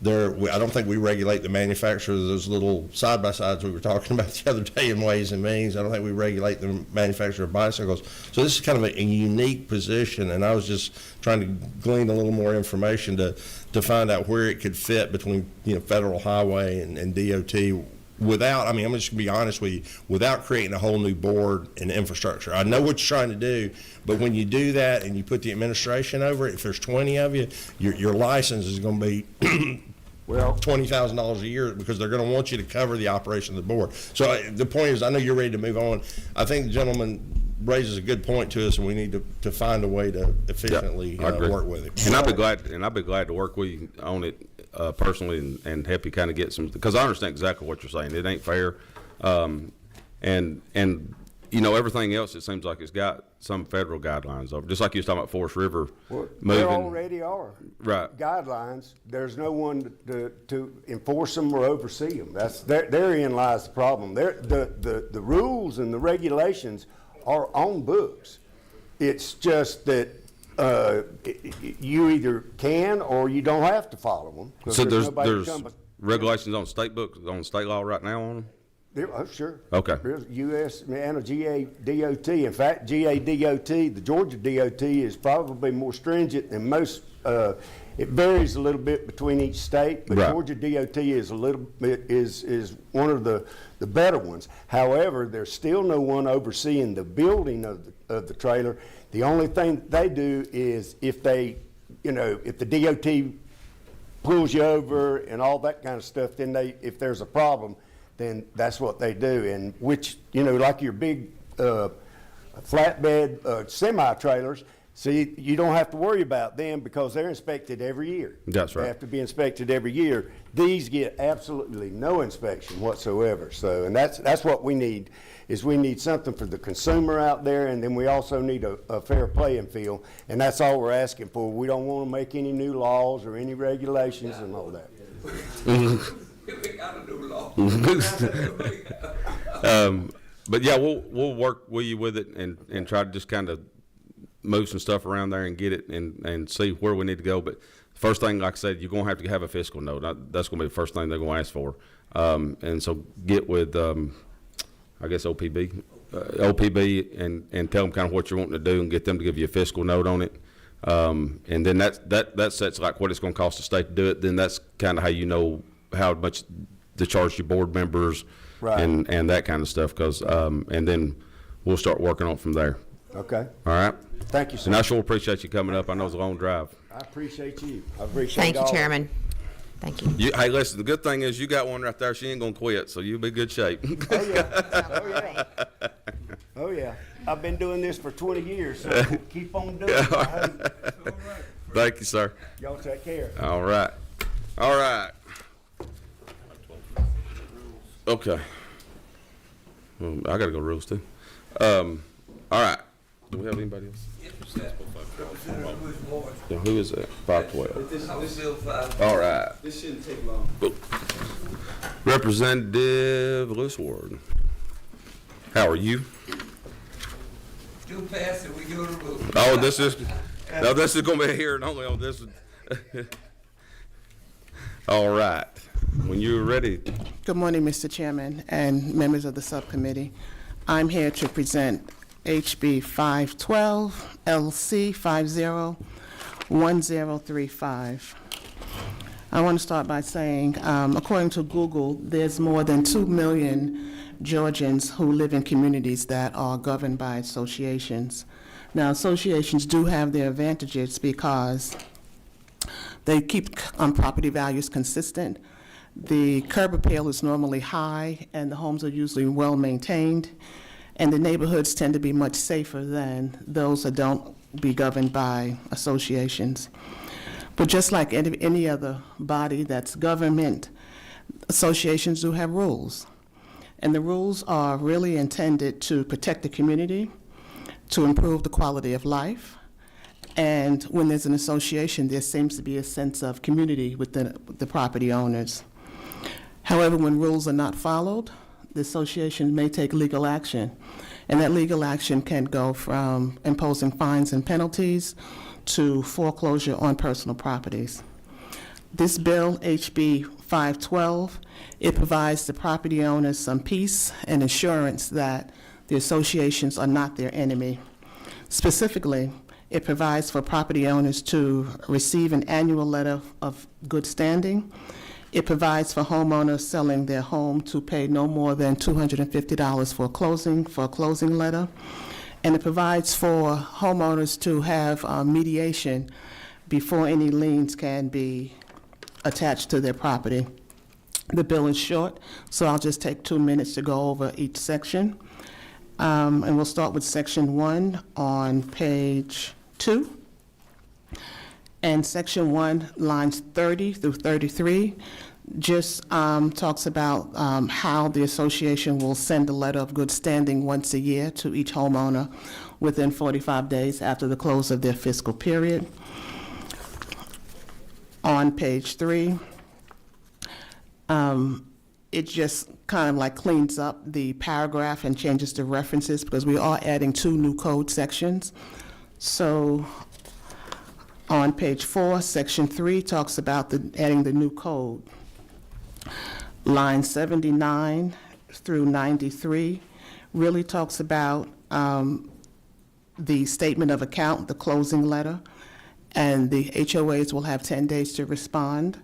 I don't think we regulate the manufacturer of those little side-by-sides we were talking about the other day in Ways and Means. I don't think we regulate the manufacturer of bicycles. So this is kind of a unique position, and I was just trying to glean a little more information to find out where it could fit between, federal highway and DOT without, I'm just going to be honest with you, without creating a whole new board and infrastructure. I know what you're trying to do, but when you do that and you put the administration over it, if there's 20 of you, your license is going to be $20,000 a year because they're going to want you to cover the operation of the board. So the point is, I know you're ready to move on. I think the gentleman raises a good point to us, and we need to find a way to efficiently work with it. And I'd be glad to work with you on it personally and help you kind of get some, because I understand exactly what you're saying. It ain't fair, and everything else, it seems like it's got some federal guidelines over, just like you was talking about Forest River moving. There already are right guidelines. There's no one to enforce them or oversee them. Therein lies the problem. The rules and the regulations are on books. It's just that you either can or you don't have to follow them. So there's regulations on state books, on state law right now on them? Oh, sure. Okay. There's U.S. and a GADOT. In fact, GADOT, the Georgia DOT, is probably more stringent than most. It varies a little bit between each state, but right. Georgia DOT is a little bit is one of the better ones. However, there's still no one overseeing the building of the trailer. The only thing they do is if the DOT pulls you over and all that kind of stuff, then if there's a problem, then that's what they do. And which, like your big flatbed semi-trailers, see, you don't have to worry about them because they're inspected every year. That's right. They have to be inspected every year. These get absolutely no inspection whatsoever. So, and that's what we need, is we need something for the consumer out there, and then we also need a fair playing field, and that's all we're asking for. We don't want to make any new laws or any regulations and all that. We got a new law. But yeah, we'll work with you with it and try to just kind of move some stuff around there and get it and see where we need to go. But first thing, like I said, you're going to have a fiscal note. That's going to be the first thing they're going to ask for. And so get with, I guess, OPB and tell them kind of what you're wanting to do and get them to give you a fiscal note on it. And then that sets like what it's going to cost the state to do it. Then that's kind of how you know how much to charge your board members, right, and that kind of stuff. And then we'll start working on it from there. Okay. All right. Thank you, sir. And I sure appreciate you coming up. I know it's a long drive. I appreciate you. I appreciate Thank you, all. Chairman. Thank you. Hey, listen, the good thing is you got one right there. She ain't going to quit, so you'll be in good shape. Oh, yeah. Oh, yeah. Oh, yeah. I've been doing this for 20 years, so keep on doing it. I hope. Thank you, sir. Y'all take care. All right. All right. Okay. I got to go rules, too. All right. Do we have anybody else? Yeah, who is that? 512. All right. This shouldn't take long. Representative Lewis Ward. How are you? Do pass it, we go to rules. Oh, this is going to be here and only on this one. All right. When you're ready. Good morning, Mr. Chairman and members of the subcommittee. I'm here to present HB 512 LC 501035. I want to start by saying, according to Google, there's more than 2 million Georgians who live in communities that are governed by associations. Now, associations do have their advantages because they keep property values consistent. The curb appeal is normally high, and the homes are usually well-maintained, and the neighborhoods tend to be much safer than those that don't be governed by associations. But just like any other body that's government, associations do have rules. And the rules are really intended to protect the community, to improve the quality of life. And when there's an association, there seems to be a sense of community within the property owners. However, when rules are not followed, the association may take legal action. And that legal action can go from imposing fines and penalties to foreclosure on personal properties. This bill, HB 512, it provides the property owners some peace and assurance that the associations are not their enemy. Specifically, it provides for property owners to receive an annual letter of good standing. It provides for homeowners selling their home to pay no more than $250 for a closing letter. And it provides for homeowners to have mediation before any liens can be attached to their property. The bill is short, so I'll just take 2 minutes to go over each section. And we'll start with Section 1 on page 2. And Section 1, lines 30 through 33, just talks about how the association will send a letter of good standing once a year to each homeowner within 45 days after the close of their fiscal period. On page 3, it just kind of like cleans up the paragraph and changes the references because we are adding 2 new code sections. So on page 4, section 3 talks about adding the new code. Line 79 through 93 really talks about the statement of account, the closing letter, and the HOAs will have 10 days to respond.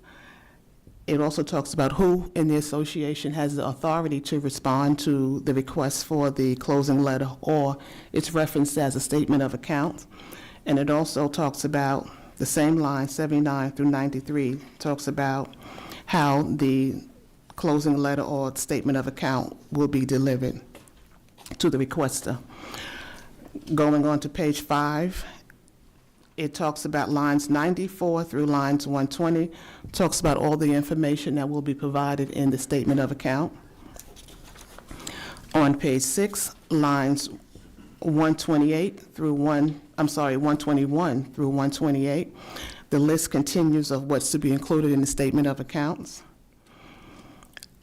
It also talks about who in the association has the authority to respond to the request for the closing letter, or it's referenced as a statement of account. And it also talks about the same line, 79 through 93, talks about how the closing letter or statement of account will be delivered to the requester. Going on to page 5, it talks about lines 94 through lines 120, talks about all the information that will be provided in the statement of account. On page 6, lines 121 through 128, the list continues of what's to be included in the statement of accounts.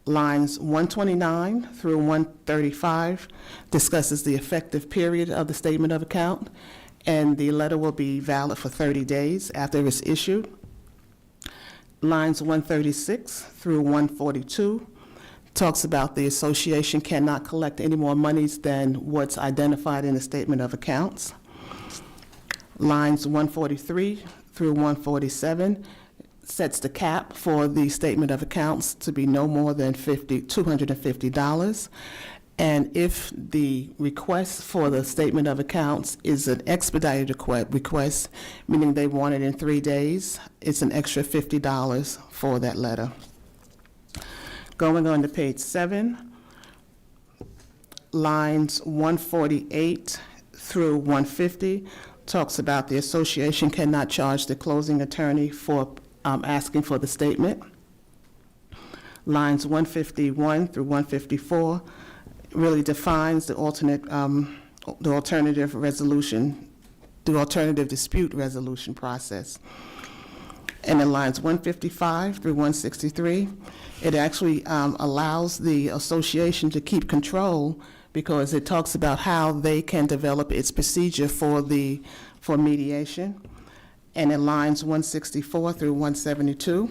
Lines 129 through 135 discusses the effective period of the statement of account, and the letter will be valid for 30 days after it's issued. Lines 136 through 142 talks about the association cannot collect any more monies than what's identified in the statement of accounts. Lines 143 through 147 sets the cap for the statement of accounts to be no more than $250. And if the request for the statement of accounts is an expedited request, meaning they want it in 3 days, it's an extra $50 for that letter. Going on to page 7, lines 148 through 150 talks about the association cannot charge the closing attorney for asking for the statement. Lines 151 through 154 really defines the alternative dispute resolution process. And in lines 155 through 163, it actually allows the association to keep control because it talks about how they can develop its procedure for mediation. And in lines 164 through 172,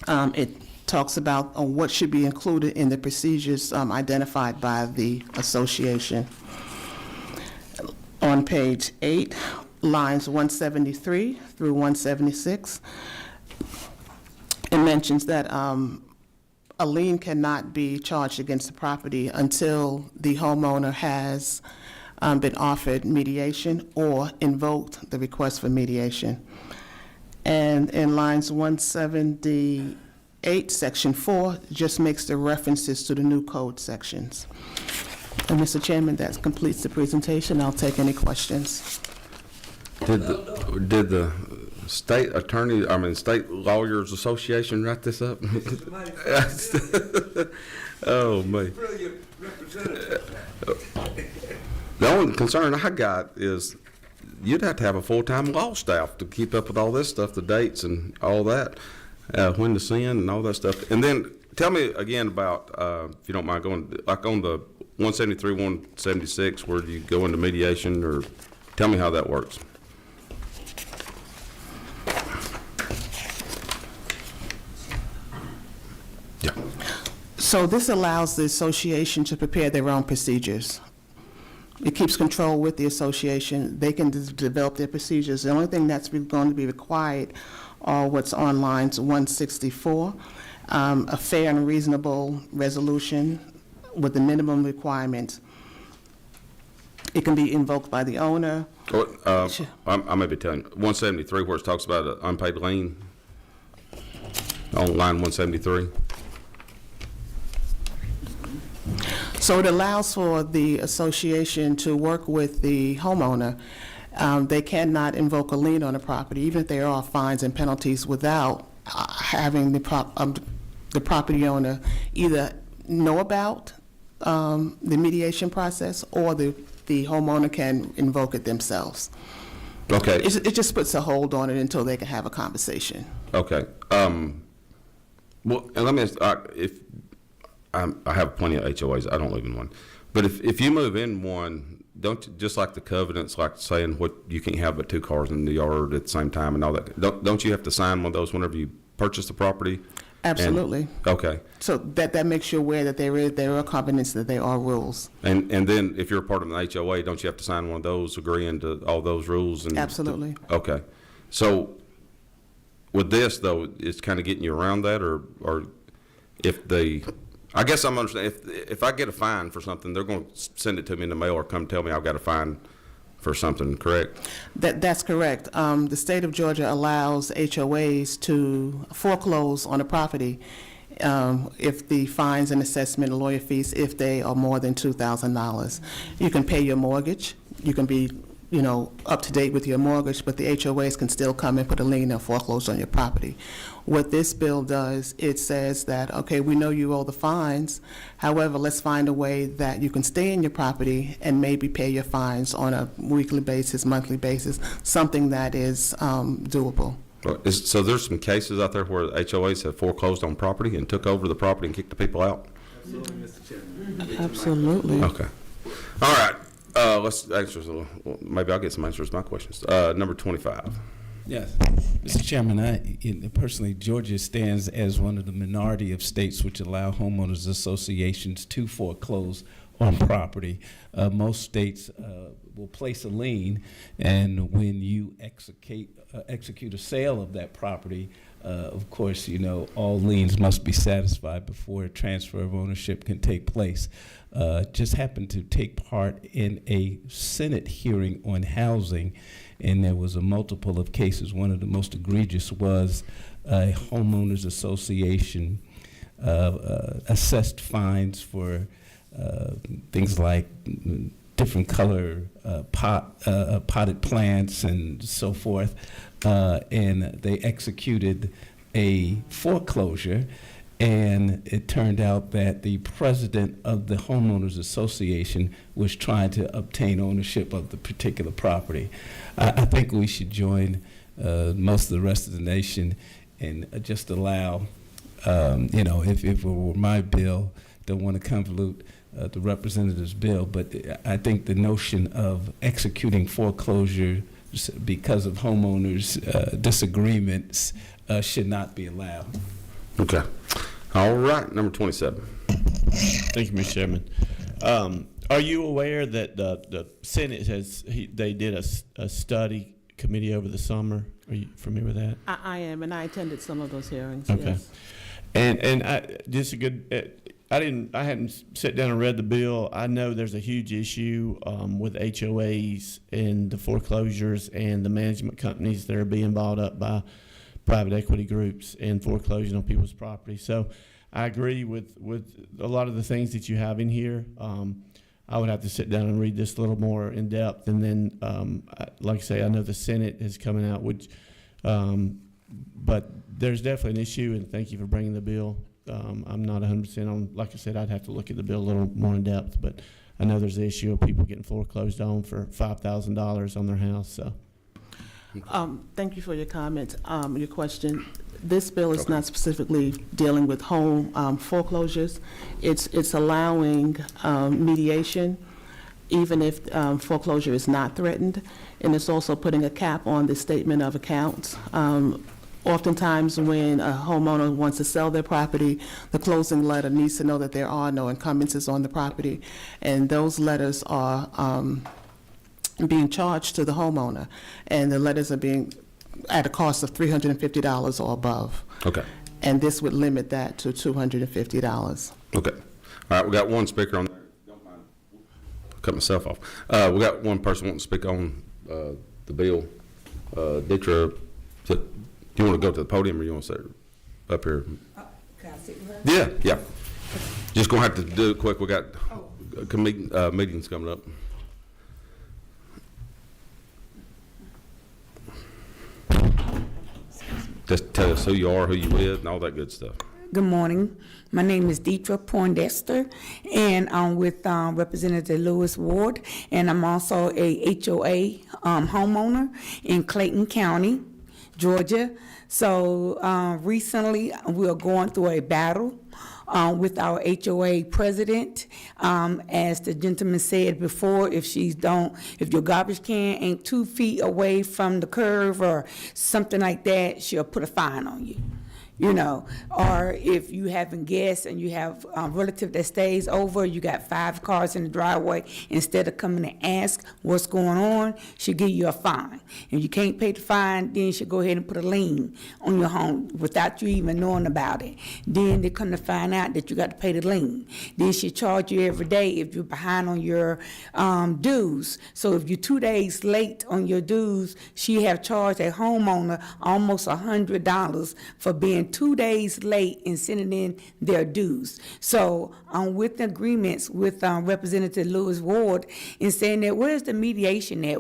it talks about what should be included in the procedures identified by the association. On page 8, lines 173 through 176, It mentions that a lien cannot be charged against the property until the homeowner has been offered mediation or invoked the request for mediation. And in lines 178, section 4, just makes the references to the new code sections. And Mr. Chairman, that completes the presentation. I'll take any questions. Did the state lawyers association write this up? Oh, man. Brilliant representative. The only concern I got is you'd have to have a full-time law staff to keep up with all this stuff, the dates and all that, when to send and all that stuff. And then tell me again about, if you don't mind going, like on the 173, 176, where you go into mediation, or tell me how that works. Yeah. So this allows the association to prepare their own procedures. It keeps control with the association. They can develop their procedures. The only thing that's going to be required are what's on lines 164, a fair and reasonable resolution with the minimum requirements. It can be invoked by the owner. I may be telling you, 173, where it talks about an unpaid lien, on line 173. So it allows for the association to work with the homeowner. They cannot invoke a lien on a property, even if there are fines and penalties, without having the property owner either know about the mediation process, or the homeowner can invoke it themselves. Okay. It just puts a hold on it until they can have a conversation. Okay. Well, and let me ask, I have plenty of HOAs. I don't live in one. But if you move in one, don't, just like the covenants, like saying what you can't have but 2 cars in the yard at the same time and all that, don't you have to sign one of those whenever you purchase the property? Absolutely. Okay. So that makes you aware that there are covenants, that there are rules. And then if you're a part of an HOA, don't you have to sign one of those agreeing to all those rules? And Absolutely. Okay. So with this, though, it's kind of getting you around that, or if they, I guess I'm understanding, if I get a fine for something, they're going to send it to me in the mail or come tell me I've got a fine for something, correct? That's correct. The state of Georgia allows HOAs to foreclose on a property if the fines and assessment and lawyer fees, if they are more than $2,000. You can pay your mortgage. You can be, up to date with your mortgage, but the HOAs can still come and put a lien and foreclose on your property. What this bill does, it says that, okay, we know you owe the fines. However, let's find a way that you can stay in your property and maybe pay your fines on a weekly basis, monthly basis, something that is doable. So there's some cases out there where HOAs have foreclosed on property and took over the property and kicked the people out? Absolutely, Mr. Chairman. Absolutely. Okay. All right. Let's answer. Maybe I'll get some answers to my questions. Number 25. Yes, Mr. Chairman, personally, Georgia stands as one of the minority of states which allow homeowners associations to foreclose on property. Most states will place a lien, and when you execute a sale of that property, of course, all liens must be satisfied before a transfer of ownership can take place. Just happened to take part in a Senate hearing on housing, and there was a multiple of cases. One of the most egregious was a homeowners association assessed fines for things like different color potted plants and so forth, and they executed a foreclosure. And it turned out that the president of the homeowners association was trying to obtain ownership of the particular property. I think we should join most of the rest of the nation and just allow, if it were my bill, don't want to convolute the representative's bill, but I think the notion of executing foreclosure because of homeowners' disagreements should not be allowed. Okay. All right. Number 27. Thank you, Mr. Chairman. Are you aware that the Senate they did a study committee over the summer Are you familiar with that? I am, and I attended some of those hearings, Okay. yes. And I just a good. I hadn't sat down and read the bill. I know there's a huge issue with HOAs and the foreclosures and the management companies that are being bought up by private equity groups and foreclosing on people's property. So I agree with a lot of the things that you have in here. I would have to sit down and read this a little more in depth. And then, like I say, I know the Senate is coming out, which, but there's definitely an issue, and thank you for bringing the bill. I'm not 100% on, like I said, I'd have to look at the bill a little more in depth, but I know there's the issue of people getting foreclosed on for $5,000 on their house, so. Thank you for your comment, your question. This bill is not specifically dealing with home foreclosures. It's allowing mediation, even if foreclosure is not threatened, and it's also putting a cap on the statement of accounts. Oftentimes, when a homeowner wants to sell their property, the closing letter needs to know that there are no encumbrances on the property, and those letters are being charged to the homeowner, and the letters are being at a cost of $350 or above. Okay. And this would limit that to $250. Okay. All right, we got one speaker on there. Don't mind. Cut myself off. We got one person wanting to speak on the bill. Dietra, do you want to go to the podium or you want to sit up here? Can I sit with her? Yeah. Just going to have to do it quick. We got meetings coming up. Just tell us who you are, who you with, and all that good stuff. Good morning. My name is Deetra Poindexter, and I'm with Representative Lewis Ward, and I'm also a HOA homeowner in Clayton County, Georgia. So recently, we are going through a battle with our HOA president. As the gentleman said before, if your garbage can ain't 2 feet away from the curb or something like that, she'll put a fine on you. Or if you having guests and you have a relative that stays over, you got 5 cars in the driveway, instead of coming and ask what's going on, she'll give you a fine. If you can't pay the fine, then she'll go ahead and put a lien on your home without you even knowing about it. Then they come to find out that you got to pay the lien. Then she'll charge you every day if you're behind on your dues. So if you're 2 days late on your dues, she have charged a homeowner almost $100 for being 2 days late in sending in their dues. So I'm with agreements with Representative Lewis Ward in saying that where's the mediation at?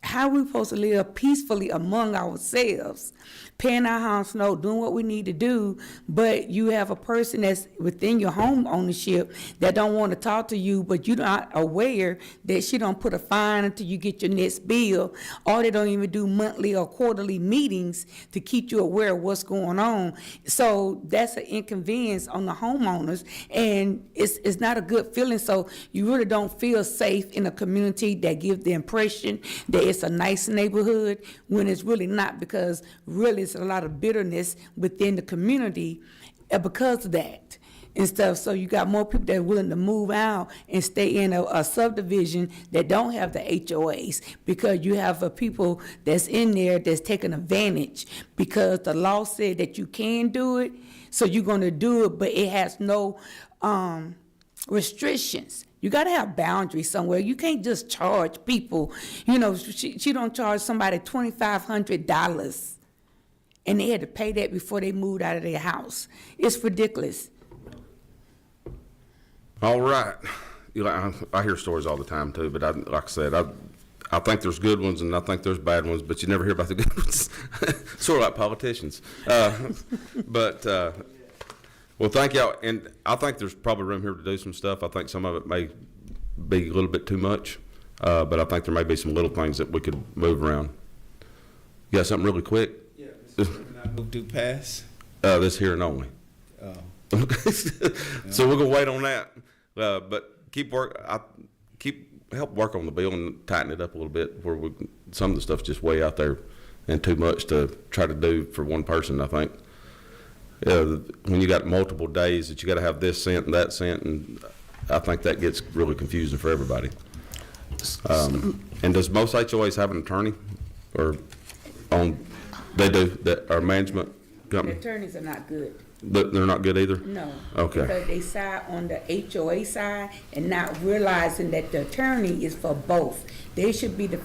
How are we supposed to live peacefully among ourselves, paying our house note, doing what we need to do, but you have a person that's within your home ownership that don't want to talk to you, but you're not aware that she don't put a fine until you get your next bill, or they don't even do monthly or quarterly meetings to keep you aware of what's going on. So that's an inconvenience on the homeowners, and it's not a good feeling. So you really don't feel safe in a community that gives the impression that it's a nice neighborhood when it's really not, because really it's a lot of bitterness within the community because of that and stuff. So you got more people that are willing to move out and stay in a subdivision that don't have the HOAs, because you have people that's in there that's taking advantage because the law said that you can do it, so you're going to do it, but it has no restrictions. You got to have boundaries somewhere. You can't just charge people. She don't charge somebody $2,500, and they had to pay that before they moved out of their house. It's ridiculous. All right. I hear stories all the time too, but like I said, I think there's good ones and I think there's bad ones, but you never hear about the good ones. Sort of like politicians. Well, thank y'all, and I think there's probably room here to do some stuff. I think some of it may be a little bit too much, but I think there may be some little things that we could move around. You got something really quick? Yeah, Mr. Chairman, I move to pass. This hearing only. Oh. Okay, so we're gonna wait on that, but help work on the bill and tighten it up a little bit, where some of the stuff's just way out there and too much to try to do for one person, I think. When you got multiple days that you got to have this sent and that sent, and I think that gets really confusing for everybody. And does most HOAs have an attorney? or on, they do, that, our management The company? attorneys are not good. They're not good either? No. Okay. Because they side on the HOA side and not realizing that the attorney is for both. They should be the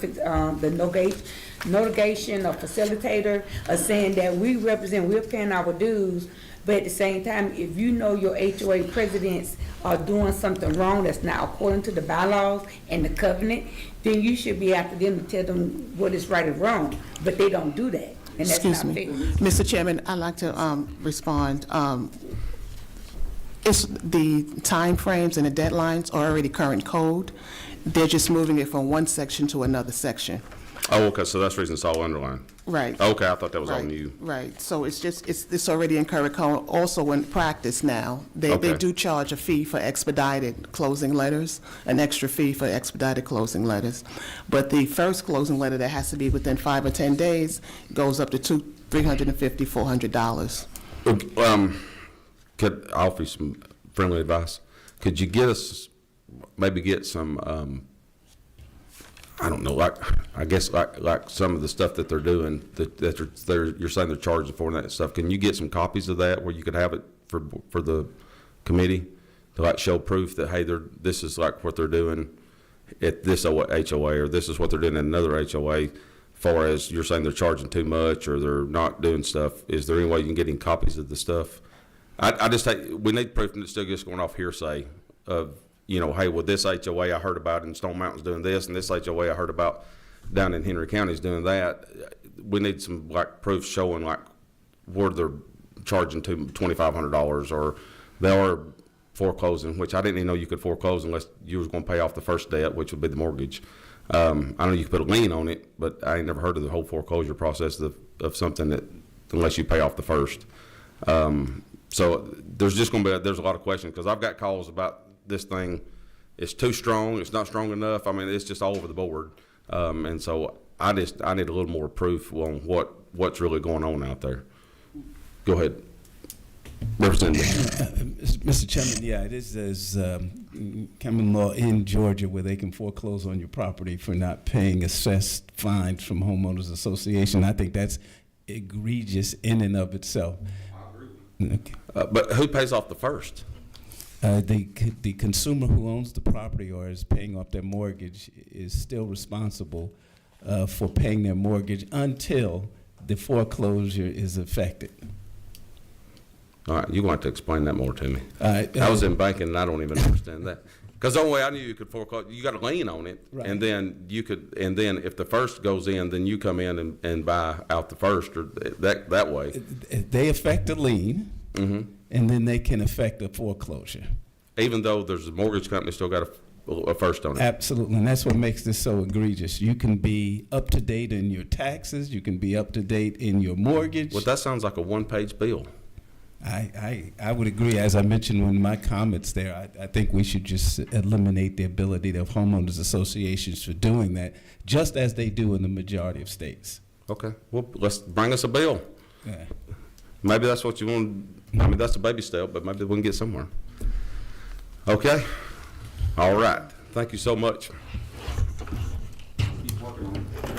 notification or facilitator of saying that we represent, we're paying our dues, but at the same time, if you know your HOA presidents are doing something wrong that's not according to the bylaws and the covenant, then you should be after them to tell them what is right and wrong, but they don't do that. And that's Excuse not me. fair. Mr. Chairman, I'd like to respond. It's the timeframes and the deadlines are already current code. They're just moving it from one section to another section. Oh, okay, so that's the reason it's all underlined. Right. Okay, I thought that was on Right, you. right. So it's just, it's already in current code. Also in practice now, they Okay. do charge a fee for expedited closing letters, an extra fee for expedited closing letters. But the first closing letter that has to be within 5 or 10 days goes up to $350, $400. Could I offer you some friendly advice? Could you get us, maybe get some, I don't know, I guess like some of the stuff that they're doing, you're saying they're charging for and that stuff. Can you get some copies of that where you could have it for the committee to like show proof that, hey, this is like what they're doing at this HOA, or this is what they're doing in another HOA, far as you're saying they're charging too much or they're not doing stuff. Is there any way you can get any copies of the stuff? I just we need proof, and it's still just going off hearsay of, you know, hey, well, this HOA I heard about in Stone Mountain's doing this, and this HOA I heard about down in Henry County is doing that. We need some like proof showing like where they're charging $2,500 or they are foreclosing, which I didn't even know you could foreclose unless you was going to pay off the first debt, which would be the mortgage. I know you could put a lien on it, but I ain't never heard of the whole foreclosure process of something that unless you pay off the first. So there's just going to be there's a lot of questions because I've got calls about this thing. It's too strong. It's not strong enough. I mean, it's just all over the board. And so I need a little more proof on what's really going on out there. Go ahead, Representative. Mr. Chairman, yeah, it is as common law in Georgia where they can foreclose on your property for not paying assessed fines from homeowners association. I think that's egregious in and of itself. Okay. But who pays off the first? The consumer who owns the property or is paying off their mortgage is still responsible for paying their mortgage until the foreclosure is effected. All right, you're going to have to explain that more to me. I was in banking and I don't even understand that. Because the only way I knew you could foreclose, you got a lien on it, right. and then if the first goes in, then you come in and buy out the first, or that way. They affect a lien, Mm-hmm. and then they can affect a foreclosure. Even though there's a mortgage company still got a first on it. Absolutely, and that's what makes this so egregious. You can be up to date in your taxes, you can be up to date in your mortgage. Well, that sounds like a one-page bill. I would agree. As I mentioned in my comments there, I think we should just eliminate the ability of homeowners associations for doing that, just as they do in the majority of states. Okay, well, let's bring us a bill. Yeah. Maybe that's what you want. I mean, that's a baby step, but maybe we can get somewhere. Okay? All right. Thank you so much. Keep working on it.